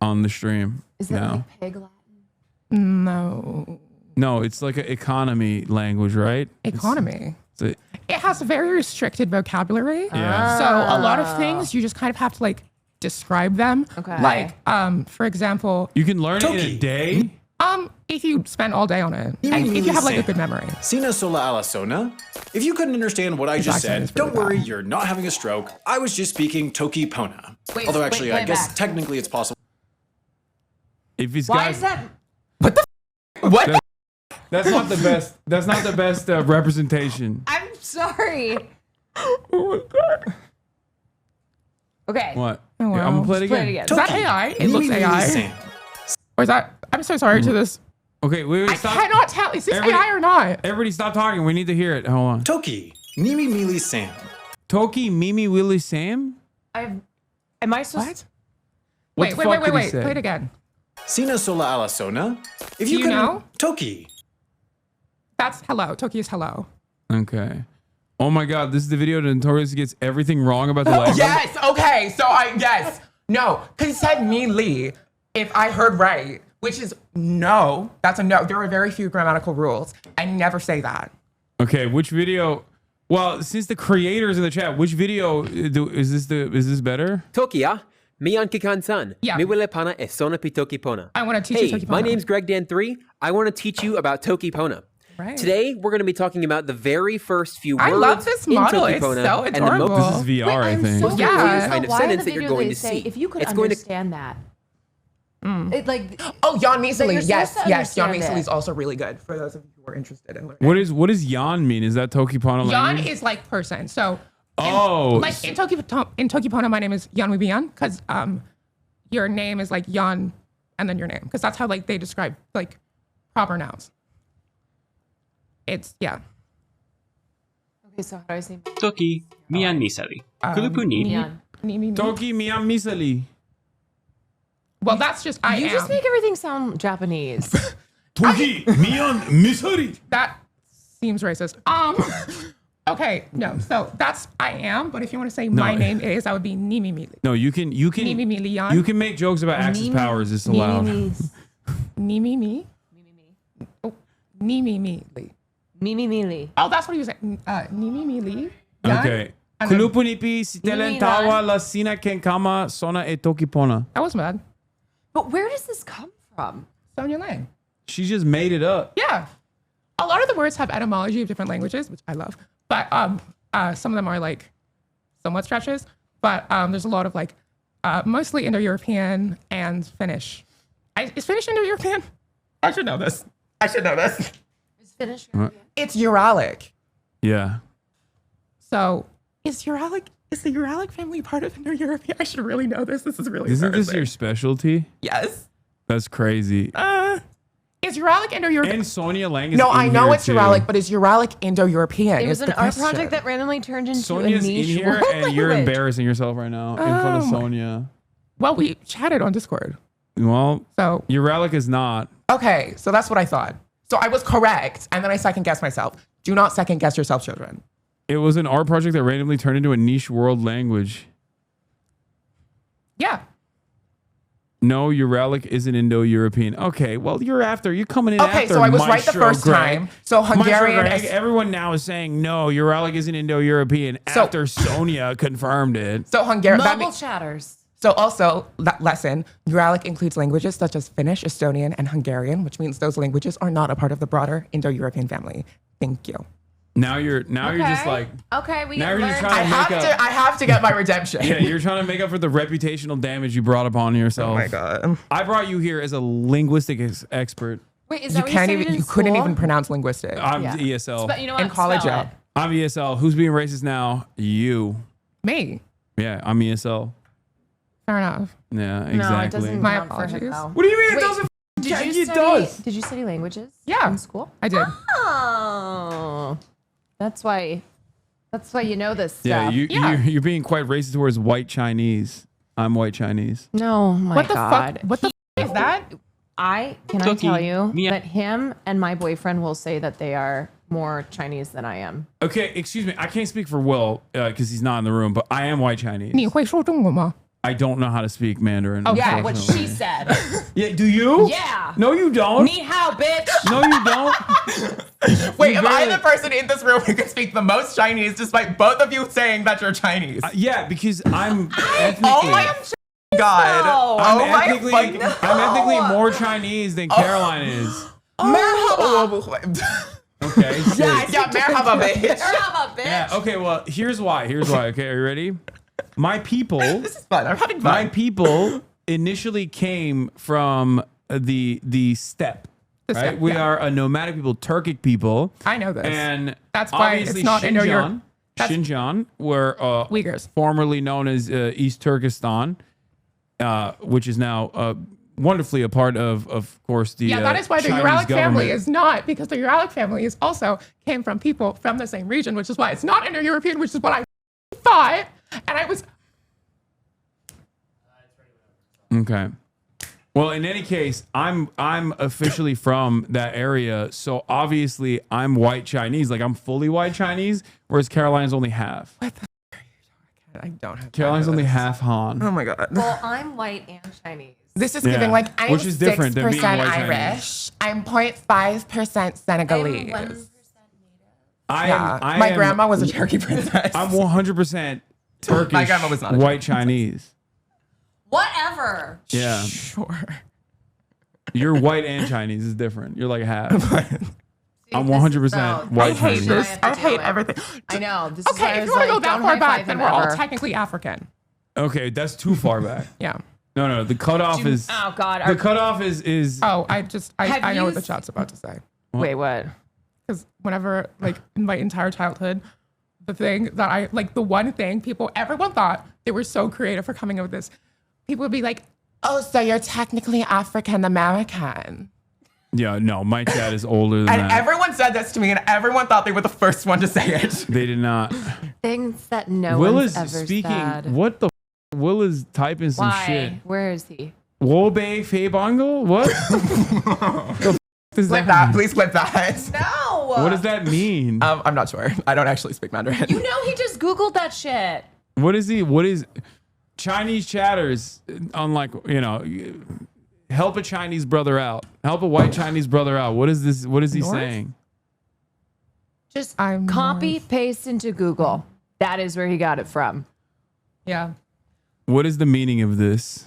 on the stream. Is that now. like pig Latin? No. No, it's like an economy language, right? Economy. It has a very restricted vocabulary. Yeah. So a lot of things you just kind of have to like describe them. Okay. Like, for example, you can learn it in a day. If you spend all day on it, and if you have like a good memory. Sina sola ala sona. If you couldn't understand what I just said, don't worry, you're not having a stroke. I was just speaking Toki Pona. Although actually, I guess technically it's possible. If he's Why got, is that? What the? What? That's not the best. That's not the best representation. I'm sorry. Oh my god. Okay. What? Oh, wow. Here, I'm gonna play it Play again. it again. Is that AI? It looks AI. Or is that? I'm so sorry to this. Okay, wait, I stop. cannot tell. Is this AI or not? Everybody, stop talking. We need to hear it. Hold on. Toki, Nimi Mili Sam. Toki, Mimi, Willie, Sam. Am I supposed? What the Wait. fuck did he say? Play it again. Sina sola ala sona. If Do you know? Toki. That's hello. Toki is hello. Okay. Oh my God, this is the video that notoriously gets everything wrong about the language. Yes. Okay. So yes. No. Because it said me Lee. If I heard right, which is no. That's a no. There are very few grammatical rules. I never say that. Okay, which video? Well, since the creators in the chat, which video is this better? Tokia, Mian Kikan-san. Yeah. Miwele pana e sona pitoki pona. I want to teach you Toki Pona. My name's Greg Dan3. I want to teach you about Toki Pona. Right. Today, we're going to be talking about the very first few words I love this model. in It's Toki Pona so and the adorable. This is VR, I think. So Yeah. kind of why in sentence the that you're video going they to say, see. if you could It's going to understand that. Mm. It, like, Oh, Jan But Measley. you're Yes, supposed to yes. Jan understand Measley is it. also really good for those of you who are interested in learning. What does Yan mean? Is that Toki Pona Yan language? is like person. So, Oh. in Toki Pona, my name is Yan Vivian because your name is like Yan and then your name because that's how like they describe like proper nouns. It's yeah. okay, so how do I say Toki Mian Misali. Kulupu ni. Mian? Toki Mian Misali. Well, that's just I You am. just make everything sound Japanese. Toki Mian Misali. That seems racist. Okay, no. So that's I am. But if you want to say my name is, that would be Nimi Mili. No, you can Nimi Mili Yan. you can make jokes about Axis powers. It's allowed. Nimi Mi. Oh, Nimi Mili. Mimi Mili. Oh, that's what he was saying. Nimi Mili. Yan. Okay. And then- Kulupunipi sitelentawa la sina kenkama sona e Toki Pona. That was bad. But where does this come from? Sonia Lang. She just made it up. Yeah. A lot of the words have etymology of different languages, which I love. But some of them are like somewhat stretches. But there's a lot of like mostly Indo-European and Finnish. Is Finnish Indo-European? I should know this. Is Finnish? It's Uralic. Yeah. So is the Uralic family part of Indo-European? I should really know this. This is really Isn't this embarrassing. your specialty? Yes. That's crazy. Is Uralic Indo-European? And Sonia Lang is No, in I know here it's too. Uralic, but is Uralic Indo-European? It was is an the art question. project that randomly turned into Sonia's a in niche here world and you're language. embarrassing yourself right now in front of Sonia. Well, we chatted on Discord. Well, So Uralic is not. Okay, so that's what I thought. So I was correct, and then I second guessed myself. Do not second guess yourself, children. It was an art project that randomly turned into a niche world language. yeah. No, Uralic isn't Indo-European. Okay, well, you're coming in after Okay, so I was right the Maestro first Greg. time. So Maestro Hungarian Greg, is... everyone now is saying, no, Uralic isn't Indo-European after Sonia confirmed it. So Hungarian... Mobile chatters. So also, that lesson, Uralic includes languages such as Finnish, Estonian, and Hungarian, which means those languages are not a part of the broader Indo-European family. Thank you. Now you're just like... Okay, we Now can you're learn. just trying to make up... I have to get my redemption. Yeah, you're trying to make up for the reputational damage you brought upon yourself. Oh my God. I brought you here as a linguistic expert. Wait, is You that can't what even. you You couldn't school? even pronounce linguistic. I'm Yeah. ESL. But you know what? In college, Spell yeah. it. I'm ESL. Who's being racist now? You. Me. Yeah, I'm ESL. Fair enough. Yeah, No, it exactly. doesn't My count for him, apologies. though. What do you mean it Wait, doesn't? Did you It study, does. Did you study languages? Yeah. In school? I did. Oh, that's why you know this stuff. Yeah, Yeah. you're being quite racist towards white Chinese. I'm white Chinese. No, my What the God. fuck? What the fuck is that? I Toki, tell you Mia- that him and my boyfriend will say that they are more Chinese than I am. Okay, excuse me. I can't speak for Will because he's not in the room, but I am white Chinese. 你会说中文吗? I don't know how to speak Mandarin. Yeah, what unfortunately. she said. Yeah, do you? Yeah. No, you don't. Ni hao, bitch. No, you don't. Wait, You am I barely- the person in this room who can speak the most Chinese despite both of you saying that you're Chinese? Yeah, because I'm ethnically. Oh my God. No. I'm Oh my ethnically, fucking- I'm ethnically more Chinese than Caroline is. Okay. shit. Yeah, merhaba, bitch. Merhaba, bitch. Yeah. Okay. Well, here's why. Okay, are you ready? My people. This is fun. I'm having fun. My people initially came from the steppe. The Right? steppe, We yeah. are a nomadic people, Turkic people. I know this. And That's why it's obviously not Indo-Europe. Xinjiang, were Uyghurs. formerly known as East Turkestan, which is now wonderfully a part of course, the Yeah, that is why the Chinese Uralic family government. is not, because the Uralic family is also came from people from the same region, which is why it's not Indo-European, which is what I thought. And I was Okay. Well, in any case, I'm officially from that area, so obviously I'm white Chinese. Like I'm fully white Chinese, whereas Caroline's only half. what the I don't have Caroline's time for only this. half Han. Oh my God. Well, I'm white and Chinese. This is Yeah. giving like I'm Which is different than being 6% white Irish. I'm 0.5% Senegalese. Yeah. My grandma was a Cherokee princess. I'm 100% Turkish. My grandma was not a white Chinese. Whatever. Yeah. Sure. You're white and Chinese is different. You're like half. I'm 100% white I hate Chinese. this. I hate everything. I know. This is why I Okay, if was you want to go like, that don't far high back, five then him we're all ever. technically African. Okay, that's too far back. Yeah. No, the cutoff is. Oh God. The cutoff is. Oh, I know you what the chat's about to say. Wait, what? Because whenever, like, in my entire childhood, the thing that the one thing everyone thought they were so creative for coming up with this, people would be like, oh, so you're technically African American. Yeah, no, my chat is older than And that. everyone said this to me, and everyone thought they were the first one to say it. They did not. Things that no Will one's is ever speaking. said. What the? Will is typing some Why? shit. Where is he? Wobe Feibangle? What? The does Flip that that. mean? Please flip that. No. What does that mean? I'm not sure. I don't actually speak Mandarin. You know he just Googled that shit. What is he? What is Chinese chatters? Unlike help a Chinese brother out. Help a white Chinese brother out. What is this? What is he saying? Just copy paste into Google. That is where he got it from. Yeah. What is the meaning of this?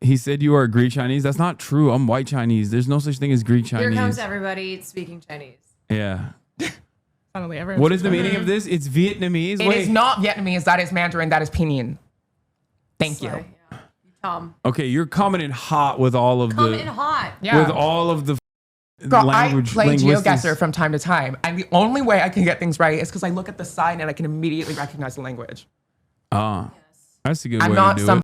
He said you are Greek Chinese. That's not true. I'm white Chinese. There's no such thing as Greek Chinese. Here comes everybody speaking Chinese. Yeah. Suddenly, What is the meaning of this? It's Vietnamese. It is not Vietnamese. That is Mandarin. That is Pinyin. Thank you. Tom. Okay, you're coming in hot with all of Come the in hot. with all of the Girl, language. I play linguistics. GeoGuessr from time to time, and the only way I can get things right is because I look at the sign and I can immediately recognize the language. That's a good I'm way not to do some. it.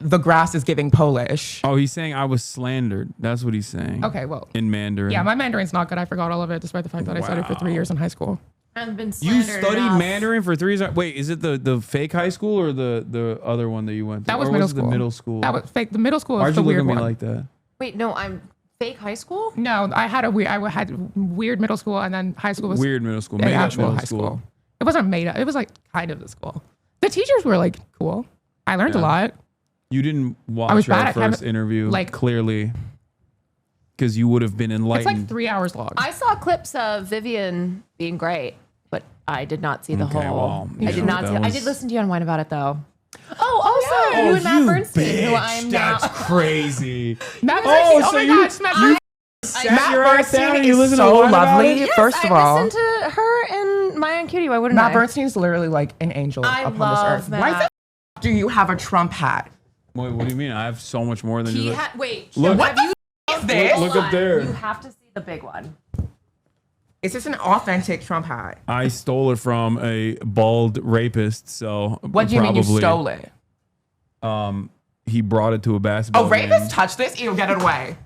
The grass is giving Polish. Oh, he's saying I was slandered. That's what he's saying. Okay, well. In Mandarin. Yeah, my Mandarin's not good. I forgot all of it, despite the fact that I studied for 3 years in high school. I've been You slandered studied enough. Mandarin for 3 years? Wait, is it the fake high school or the other one that you went to? That was Or middle it school. the middle school? That was fake. The middle school Why'd is you the look weird at me one. like that? Wait, no, I'm fake high school? No, I had weird middle school, and then high school was Weird middle school. the Made up actual middle high school. It wasn't made up. It was like kind of the school. The teachers were like cool. I learned a lot. You didn't I was watch our bad at first chem- interview, like- clearly, because you would have been It's enlightened. like 3 hours long. I saw clips of Vivian being great, but I did not see the Okay, whole. well, I you did know, not that see. I was- did listen to you on Wine About It though. Oh, also you and Matt Bernstein, who I'm now. crazy. Matt Oh, Bernstein. so my you- gosh, Matt you Bernstein. Matt your ass down Bernstein and you is listen to so Wine About lovely. It? Yes, First of I all, listened to her and Maya and Cutie. Why wouldn't Matt I? Bernstein is literally like an angel I upon love this earth. Why the Matt. do you have a Trump hat? Wait, what do you mean? I have so much more than He just. had. Wait. Look. Have you? Is this? Look up there. You have to see the big one. Is this an authentic Trump hat? I stole it from a bald rapist. So What do you mean you probably, stole it? He brought it to a basketball. Oh, game. rapists touch this? Ew, get it away.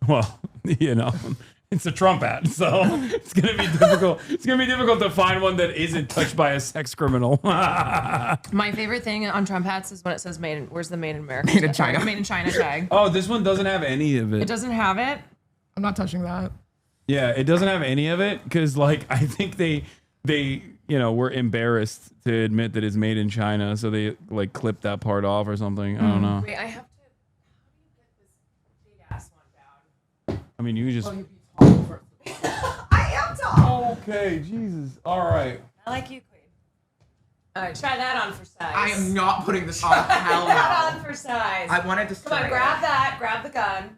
Well, it's a Trump hat, so it's gonna be difficult. It's gonna be difficult to find one that isn't touched by a sex criminal. My favorite thing on Trump hats is when it says "Made in." Where's the "Made in America"? Made in China. Made in China tag. Oh, this one doesn't have any of It it. doesn't have it. I'm not touching that. Yeah, it doesn't have any of it because, like, I think they were embarrassed to admit that it's made in China, so they like clipped that part off or something. I don't know. Wait, I have to. Big ass one down. I mean, you just. I am tall. Okay, Jesus. All right. I like you, Queen. All right, try that on for size. I am not putting this on. Hell Try that no. on for size. I wanted to Come on, grab that. Grab the gun.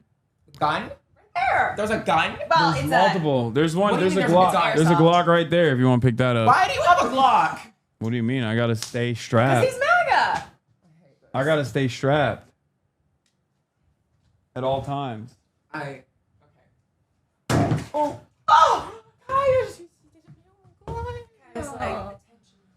Gun? There. There's a gun? Well, There's it's multiple. There's one. What do you There's a mean there's a Glock. gun? There's a Glock right there if you want to pick that up. Why do you have a Glock? What do you mean? I gotta stay Because strapped. he's MAGA. I gotta stay strapped at all times. Okay. Oh. It's like, attention,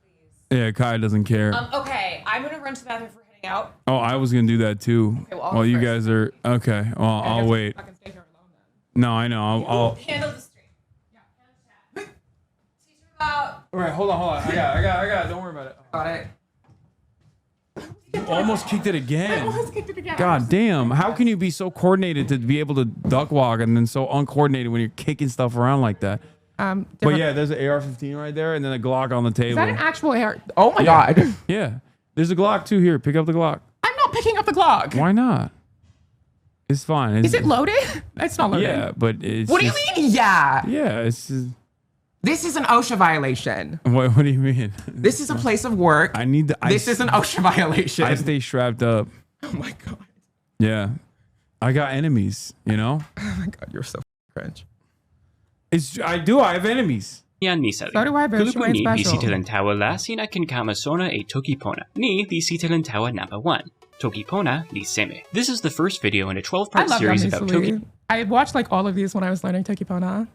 please. Yeah, Kai doesn't care. Okay, I'm gonna run to the bathroom for heading out. Oh, I was gonna do that too. Okay, well, I'll While go you first. guys are okay. Well, I'll wait. I can stay here alone then. No, I know. I'll. Handle the stream. Yeah, handle chat. Teach him about. All right, hold on. I got it. Don't worry about it. Got it. You almost kicked it again. Kicked it again. God damn! How can you be so coordinated to be able to duck walk and then so uncoordinated when you're kicking stuff around like that? But different- yeah, there's an AR-15 right there, and then a Glock on the Is table. that an actual AR? Oh my God. Yeah, there's a Glock too here. Pick up the Glock. I'm not picking up the Glock. Why not? It's fine. Is it loaded? It's not loaded. Yeah, but it's. What do you just- mean, yeah? Yeah, it's just. This is an OSHA violation. What do you mean? This is a place of work. This is an OSHA violation. I stay strapped up. Oh my God. Yeah. I got enemies, you know? Oh my God, you're so cringe. I do. I have enemies. Yan Misari. So do I, but she ain't Kulupuni special. lisitalan tawa la sina kinkamasona e tokipona. Ni lisitalan tawa number 1. Tokipona li seme. This is the first video in a 12-part series about Toki. I watched like all of these when I was learning Tokipona.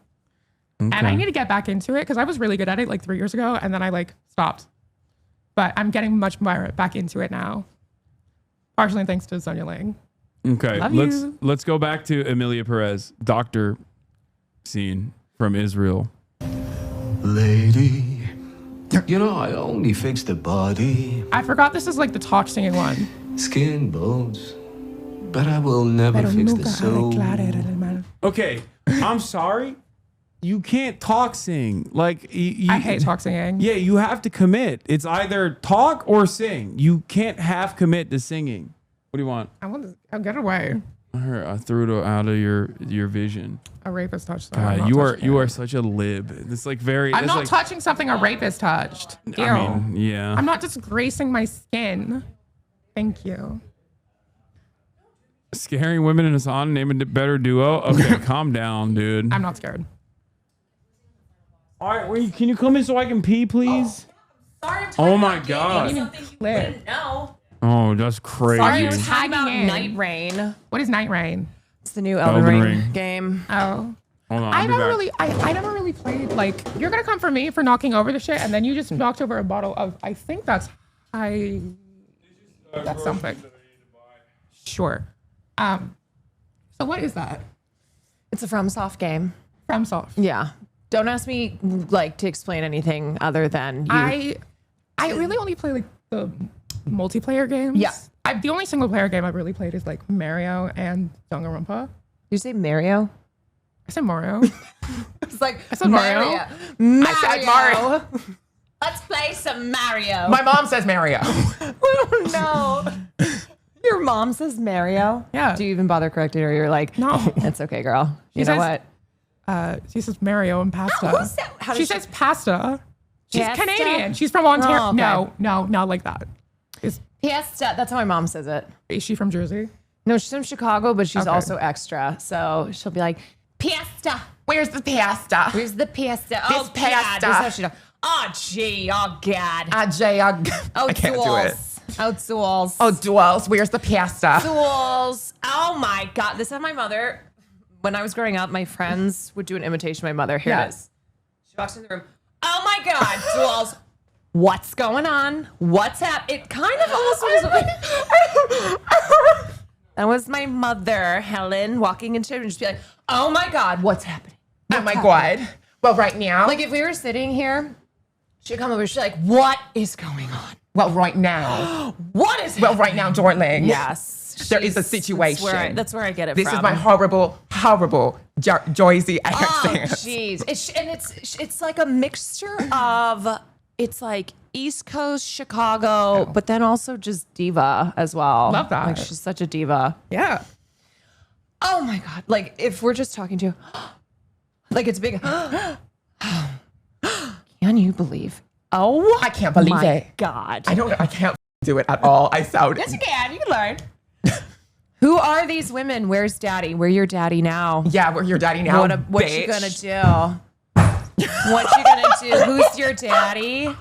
Okay. And I need to get back into it because I was really good at it like 3 years ago and then I like stopped. But I'm getting much more back into it now. Partially thanks to Sonia Ling. Okay, Love you. let's go back to Emilia Perez, doctor scene from Israel. Lady, you know, I only fix the body. I forgot this is like the talk singing one. Skin, bones. But I will never fix the soul. Okay, I'm sorry. You can't talk sing. Like I hate talk singing. Yeah, you have to commit. It's either talk or sing. You can't half commit to singing. What do you want? I'll get away. I threw it out of your vision. A rapist touched. God, you are such a lib. It's like very. I'm not like, touching something a rapist touched. Ew. I mean, yeah. I'm not disgracing my skin. Thank you. Scaring women in Hasan, name a better duo. Okay, calm down, dude. I'm not scared. All right, wait, can you come in so I can pee, please? Sorry, Oh my God. No. Oh, that's crazy. Sorry, we're talking about Night Rain. What is Night Rain? It's the new Elden Ring game. Oh. Hold on, I never really played, like, you're gonna come for me for knocking over the shit and then you just knocked over a bottle of, I think that's that's something. Sure. So what is that? It's a FromSoft game. FromSoft. Yeah. Don't ask me like to explain anything other than you. I really only play like the multiplayer games. Yeah. The only single player game I've really played is like Mario and Danganronpa. Did you say Mario? I said Mario. It's like I said Mario. I said Mario. Let's play some Mario. My mom says Mario. No. Your mom says Mario? Yeah. Do you even bother correcting her? You're like, no. It's okay, girl. She You know says- what? She says Mario and pasta. Who's that? How She does says pasta. She's Pasta? Canadian. She's from Ontario. Oh, okay. No, not like that. Fiesta. That's how my mom says it. Is she from Jersey? No, she's from Chicago, but she's Okay. also extra. So she'll be like, Piesta. Where's the pasta? Where's the Piesta? This Oh, pasta. God. This is how she does. Oh, gee. Oh, God. I can't do it. Oh, duels. Oh, duels. Where's the pasta? Duels. Oh, my God. This is my mother. When I was growing up, my friends would do an imitation of my mother. Here it is. She walks in the room. Oh, my God. Duels. What's going on? What's happening? It kind of almost was like... That was my mother, Helen, walking into and just be like, oh, my God, what's happening? Oh, my God. Well, right now. Like, if we were sitting here, she'd come over. She'd be like, what is going on? Well, right now. What is Well, right now, darling. Yes. There is a situation. That's where I get it This from. is my horrible Jersey accent. Oh, jeez. It's like a mixture of, it's like East Coast Chicago, but then also just diva as well. Love that. Like, she's such a diva. Yeah. Oh my God. Like, if we're just talking to, like, it's big. Can you believe? Oh, I can't believe my it. God. I can't do it at all. I sound. Yes, you can. You can learn. Who are these women? Where's daddy? We're your daddy now. Yeah, we're your daddy now. What you gonna do? What you gonna do? Who's your daddy?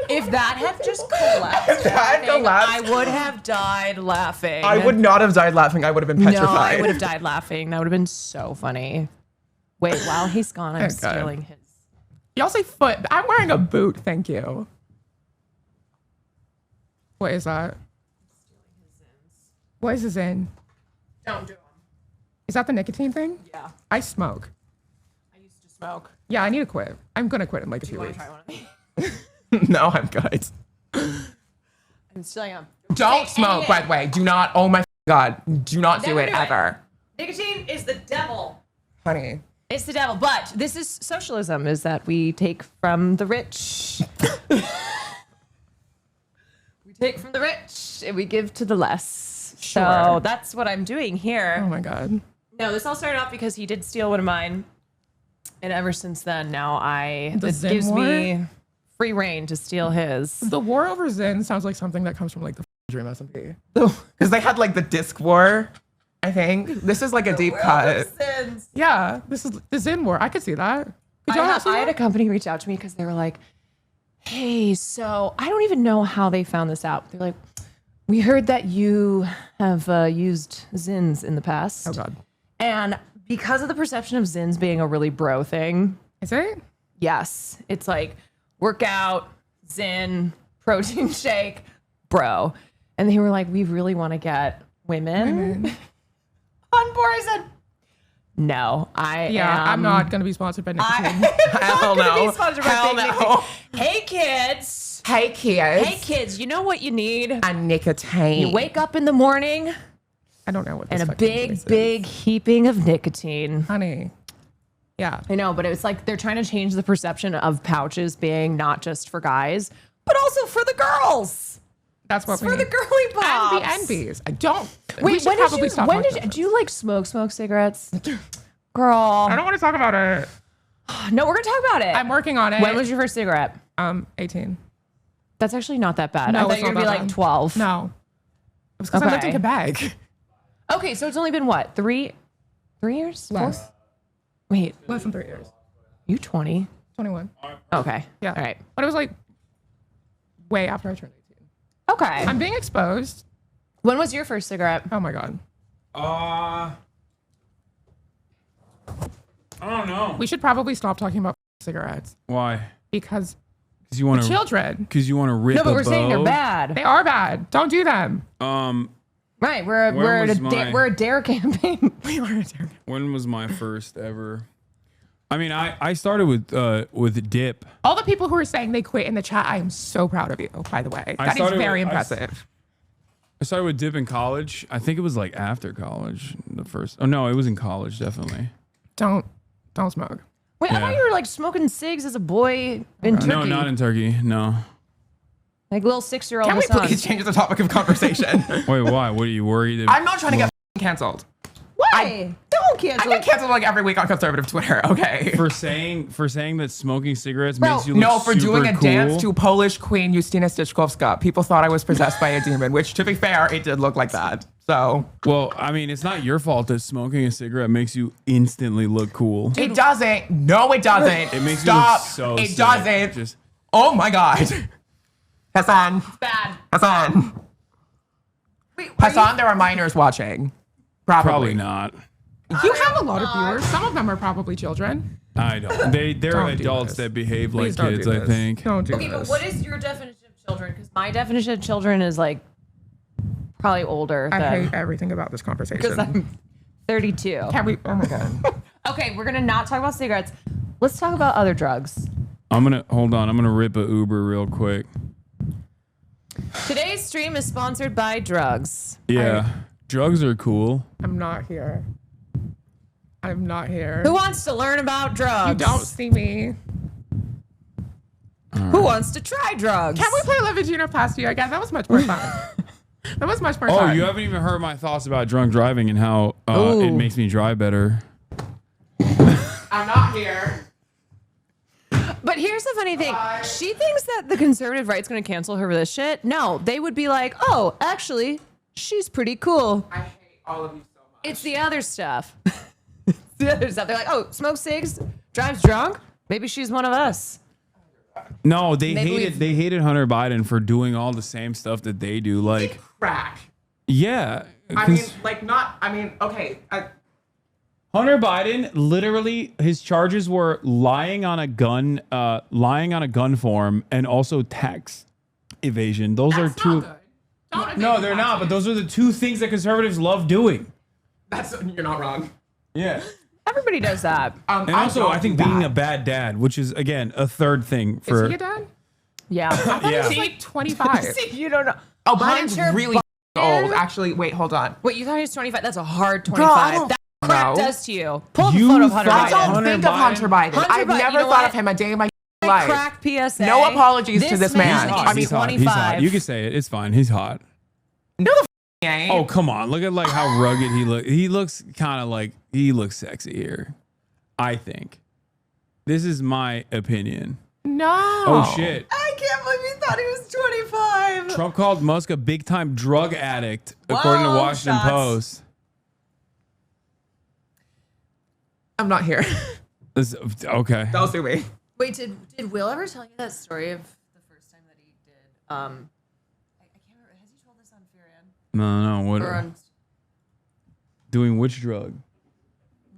If that had just collapsed, I would have died laughing. I would not have died laughing. I would have been petrified. No, I would have died laughing. That would have been so funny. Wait, while he's gone, I'm stealing his. Y'all say foot. I'm wearing a boot. Thank you. What is that? What is this in? Don't do them. Is that the nicotine thing? Yeah. I smoke. I used to smoke. Yeah, I need to quit. I'm gonna quit in like a few weeks. Try one of these? No, I'm good. I'm stealing them. Don't smoke, by the way. Do not. Oh my God. Do not do Never it do it. ever. Nicotine is the devil. Honey. It's the devil. But this is socialism, is that we take from the rich. We take from the rich and we give to the less. Sure. So that's what I'm doing here. Oh my God. No, this all started off because he did steal one of mine. And ever since then, now it Zyn gives war? me free reign to steal his. The war over Zyn sounds like something that comes from like the Dream SMP. Because they had like the disc war, I think. This is like a deep cut. Yeah, this is the Zyn war. I could see that. Could y'all not see I had that? a company reach out to me because they were like, hey, so I don't even know how they found this out. They're like, we heard that you have used Zins in the past. Oh, God. And because of the perception of Zins being a really bro thing. Is it? Yes. It's like workout, Zin, protein shake, bro. And they were like, we really want to get women on board. I said, no, I'm not going to be sponsored by nicotine. Hell no. Hell no. Hey, kids. Hey, kids. Hey, kids. You know what you need? A nicotine. You wake up in the morning. I don't know what this and a fucking voice big heaping of nicotine. Honey. Yeah. I know, but it's like they're trying to change the perception of pouches being not just for guys, but also for the girls. That's what it's we for need. the girly pops. And the envies. I don't. Wait, do you like smoke cigarettes? Girl. I don't want to talk about it. No, we're going to talk about it. I'm working on it. When was your first cigarette? 18. That's actually not that bad. No, I thought it's you were not going to be that like bad. 12. No. It was because I lived in Quebec. Okay, so it's only been what? 3 years? Less. 4? Wait. Less than 3 years. You 20? 21. Okay. Yeah. All right. But it was like way after I turned 18. Okay. I'm being exposed. When was your first cigarette? Oh my God. I don't know. We should probably stop talking about cigarettes. Why? Because you want the children. Because you want to rip. No, but a we're saying they're bow? bad. They are bad. Don't do them. Right. We're a dare campaign. We are a dare. When was my first ever? I mean, I started with dip. All the people who are saying they quit in the chat, I am so proud of you, by the way. That is very impressive. I started with dip in college. I think it was like after college. The first. Oh no, it was in college, definitely. Don't smoke. Wait, I thought you were like smoking cigs as a boy in Turkey. No, not in Turkey. No. Like little 6-year-old. Can we please change the topic of conversation? Wait, why? What are you worried? I'm not trying to get canceled. Why? Don't cancel. I get canceled like every week on conservative Twitter. Okay. For saying that smoking cigarettes makes you look no, for super doing a cool. dance to Polish Queen Justyna Styczkowska. People thought I was possessed by a demon, which, to be fair, it did look like that. So, well, I mean, it's not your fault that smoking a cigarette makes you instantly look cool. It doesn't. No, it doesn't. It makes Stop. you look so It sick. doesn't. Just, oh my God. Hasan. Bad. Hasan. Wait, Hasan, there are minors watching. probably not. You have a lot of viewers. Some of them are probably children. I don't. They're Don't do adults this. that behave Please like don't kids, do I this. think. Don't do Okay, this. but what is your definition of children? Because my definition of children is like probably older. I than, hate everything about this because conversation. I'm 32. Can we? Oh my God. Okay, we're gonna not talk about cigarettes. Let's talk about other drugs. I'm gonna rip a Uber real quick. Today's stream is sponsored by drugs. Yeah, drugs are cool. I'm not here. I'm not here. Who wants to learn about drugs? You don't see me. Who wants to try drugs? Can we play La Vagina Past You again? That was much more fun. That was much more Oh, fun. you haven't even heard my thoughts about drunk driving and how it makes me drive better. I'm not here. But here's the funny thing. She thinks that the conservative right's going to cancel her for this shit. No, they would be like, oh, actually, she's pretty cool. I hate all of you so much. It's the other stuff. It's the other stuff. They're like, oh, smokes cigs, drives drunk. Maybe she's one of us. No, they Maybe hated Hunter Biden for doing all the same stuff that they do. Like, Crack. yeah. I mean, like not. I mean, okay. Hunter Biden, literally, his charges were lying on a gun form, and also tax evasion. Those are two. No, they're not. But those are the two things that conservatives love doing. You're not wrong. Yeah. Everybody does that. And also, I think being a bad dad, which is again a third thing for. Is he a dad? Yeah. I thought he was like 25. See, you don't know. Oh, Biden's Hunter really old. Actually, wait, hold on. Wait, you thought he was 25? That's a hard Girl, I 25. don't That crap know. does to you. Pull the You photo of Hunter thought I Biden. don't think of Hunter Biden. I've never thought of him a day in my life. Crack PSA. No apologies to this man. Is I mean, He's hot. 25. You can say it. It's fine. He's hot. No, the he ain't. Oh, come on. Look at like how rugged he looks. He looks kind of like he looks sexy here. I think. This is my opinion. No. Oh shit. I can't believe you thought he was 25. Trump called Musk a big-time drug addict, according to Washington Post. I'm not here. Okay. Don't sue me. Wait, did Will ever tell you that story of the first time that he did? I can't remember. Has he told this on Fearan? No. What? Or on Doing which drug?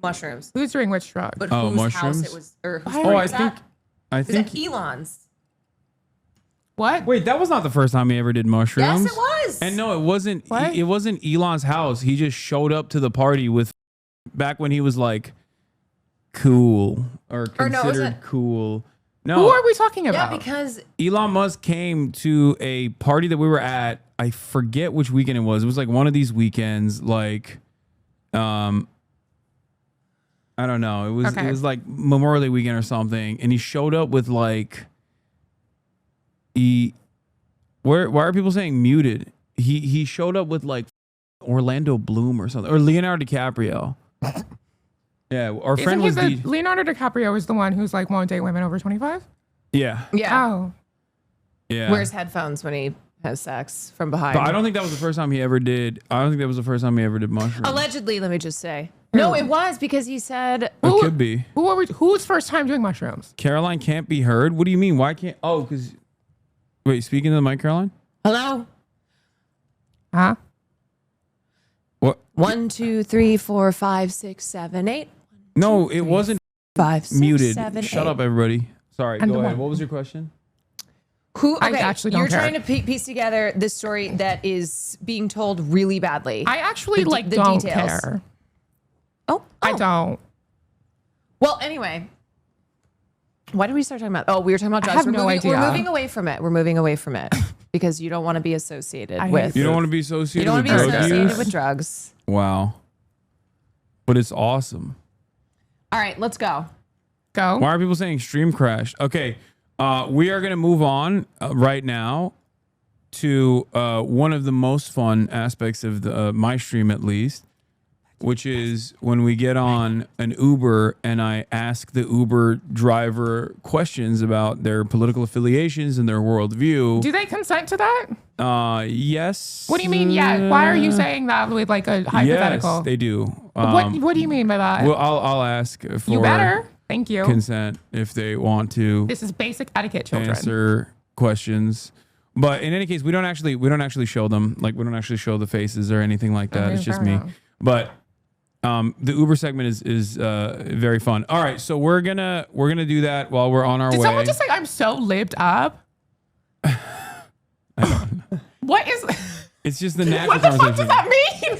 mushrooms? Who's doing which drug? But Oh, whose mushrooms? house it was? Or whose Oh, party I was think. that? I Was think. that Elon's? What? Wait, that was not the first time he ever did mushrooms. Yes, it was. And no, it wasn't. What? It wasn't Elon's house. He just showed up to the party with, back when he was like, cool or considered cool. No, Who are we talking about? Yeah, because Elon Musk came to a party that we were at. I forget which weekend it was. It was like one of these weekends, like, I don't know. It was like Memorial Day weekend or something, and he showed up with like, why are people saying muted? He showed up with like Orlando Bloom or something, or Leonardo DiCaprio. Yeah, our friend was Leonardo DiCaprio is the one who's like won't date women over 25. Yeah. Oh. Yeah. wears headphones when he has sex from behind. But I don't think that was the first time he ever did. I don't think that was the first time he ever did mushrooms. Allegedly, let me just say. No, it was because he said. It could be. Who's first time doing mushrooms? Caroline can't be heard. What do you mean? Why can't? Oh, because. Wait, speaking to the mic, Caroline. Hello. Huh? What? 1, 2, 3, 4, 5, 6, 7, 8. No, it wasn't 5, 6, muted. 7, Shut 8. up, everybody. Sorry. I'm Go the ahead. one. What was your question? Who? I Okay, actually don't you're care. trying to piece together this story that is being told really badly. I actually The don't details. care. Oh, I don't. Well, anyway. Why did we start talking about? Oh, we were talking about I drugs. have no idea. We're moving away from it. We're moving away from it because you don't want to be associated I with. hate You don't want to be associated You don't want with to be drug associated use? with drugs. Wow. But it's awesome. All right, let's go. Go. Why are people saying stream crashed? Okay. We are going to move on right now to one of the most fun aspects of the my stream, at least, which is when we get on an Uber and I ask the Uber driver questions about their political affiliations and their worldview. Do they consent to that? Yes. What do you mean? Yeah. Why are you saying that with like a hypothetical? Yes, they do. What do you mean by that? Well, I'll ask for You better. Thank you. consent if they want to. This is basic etiquette, children. Answer questions. But in any case, we don't actually show them. Like, we don't actually show the faces or anything like that. Okay, It's just fair me. enough. But the Uber segment is very fun. All right, so we're gonna do that while we're on our Did way. someone just say I'm so lived up? What is? It's just the natural What the fuck conversation. does that mean?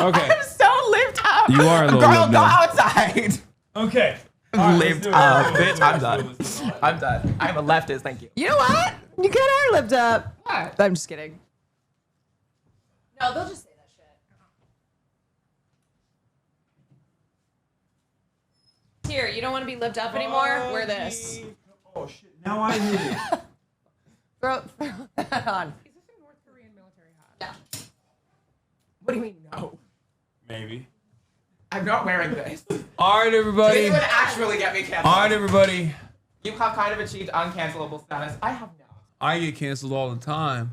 Okay. I'm so lived up. You are a little Girl, lived go up. outside. Okay. Lived up, bitch. I'm done. I'm done. I'm a leftist. Thank you. You know what? You kind of are lived up. What? I'm just kidding. No, they'll just say that shit. Here, you don't want to be lived up anymore? Wear this. Oh shit! Now I need it. Throw that on. Is this a North Korean military hat? Yeah. What do you mean no? Maybe. I'm not wearing this. All right, everybody. This would actually get me canceled. All right, everybody. You have kind of achieved uncancelable status. I have not. I get canceled all the time.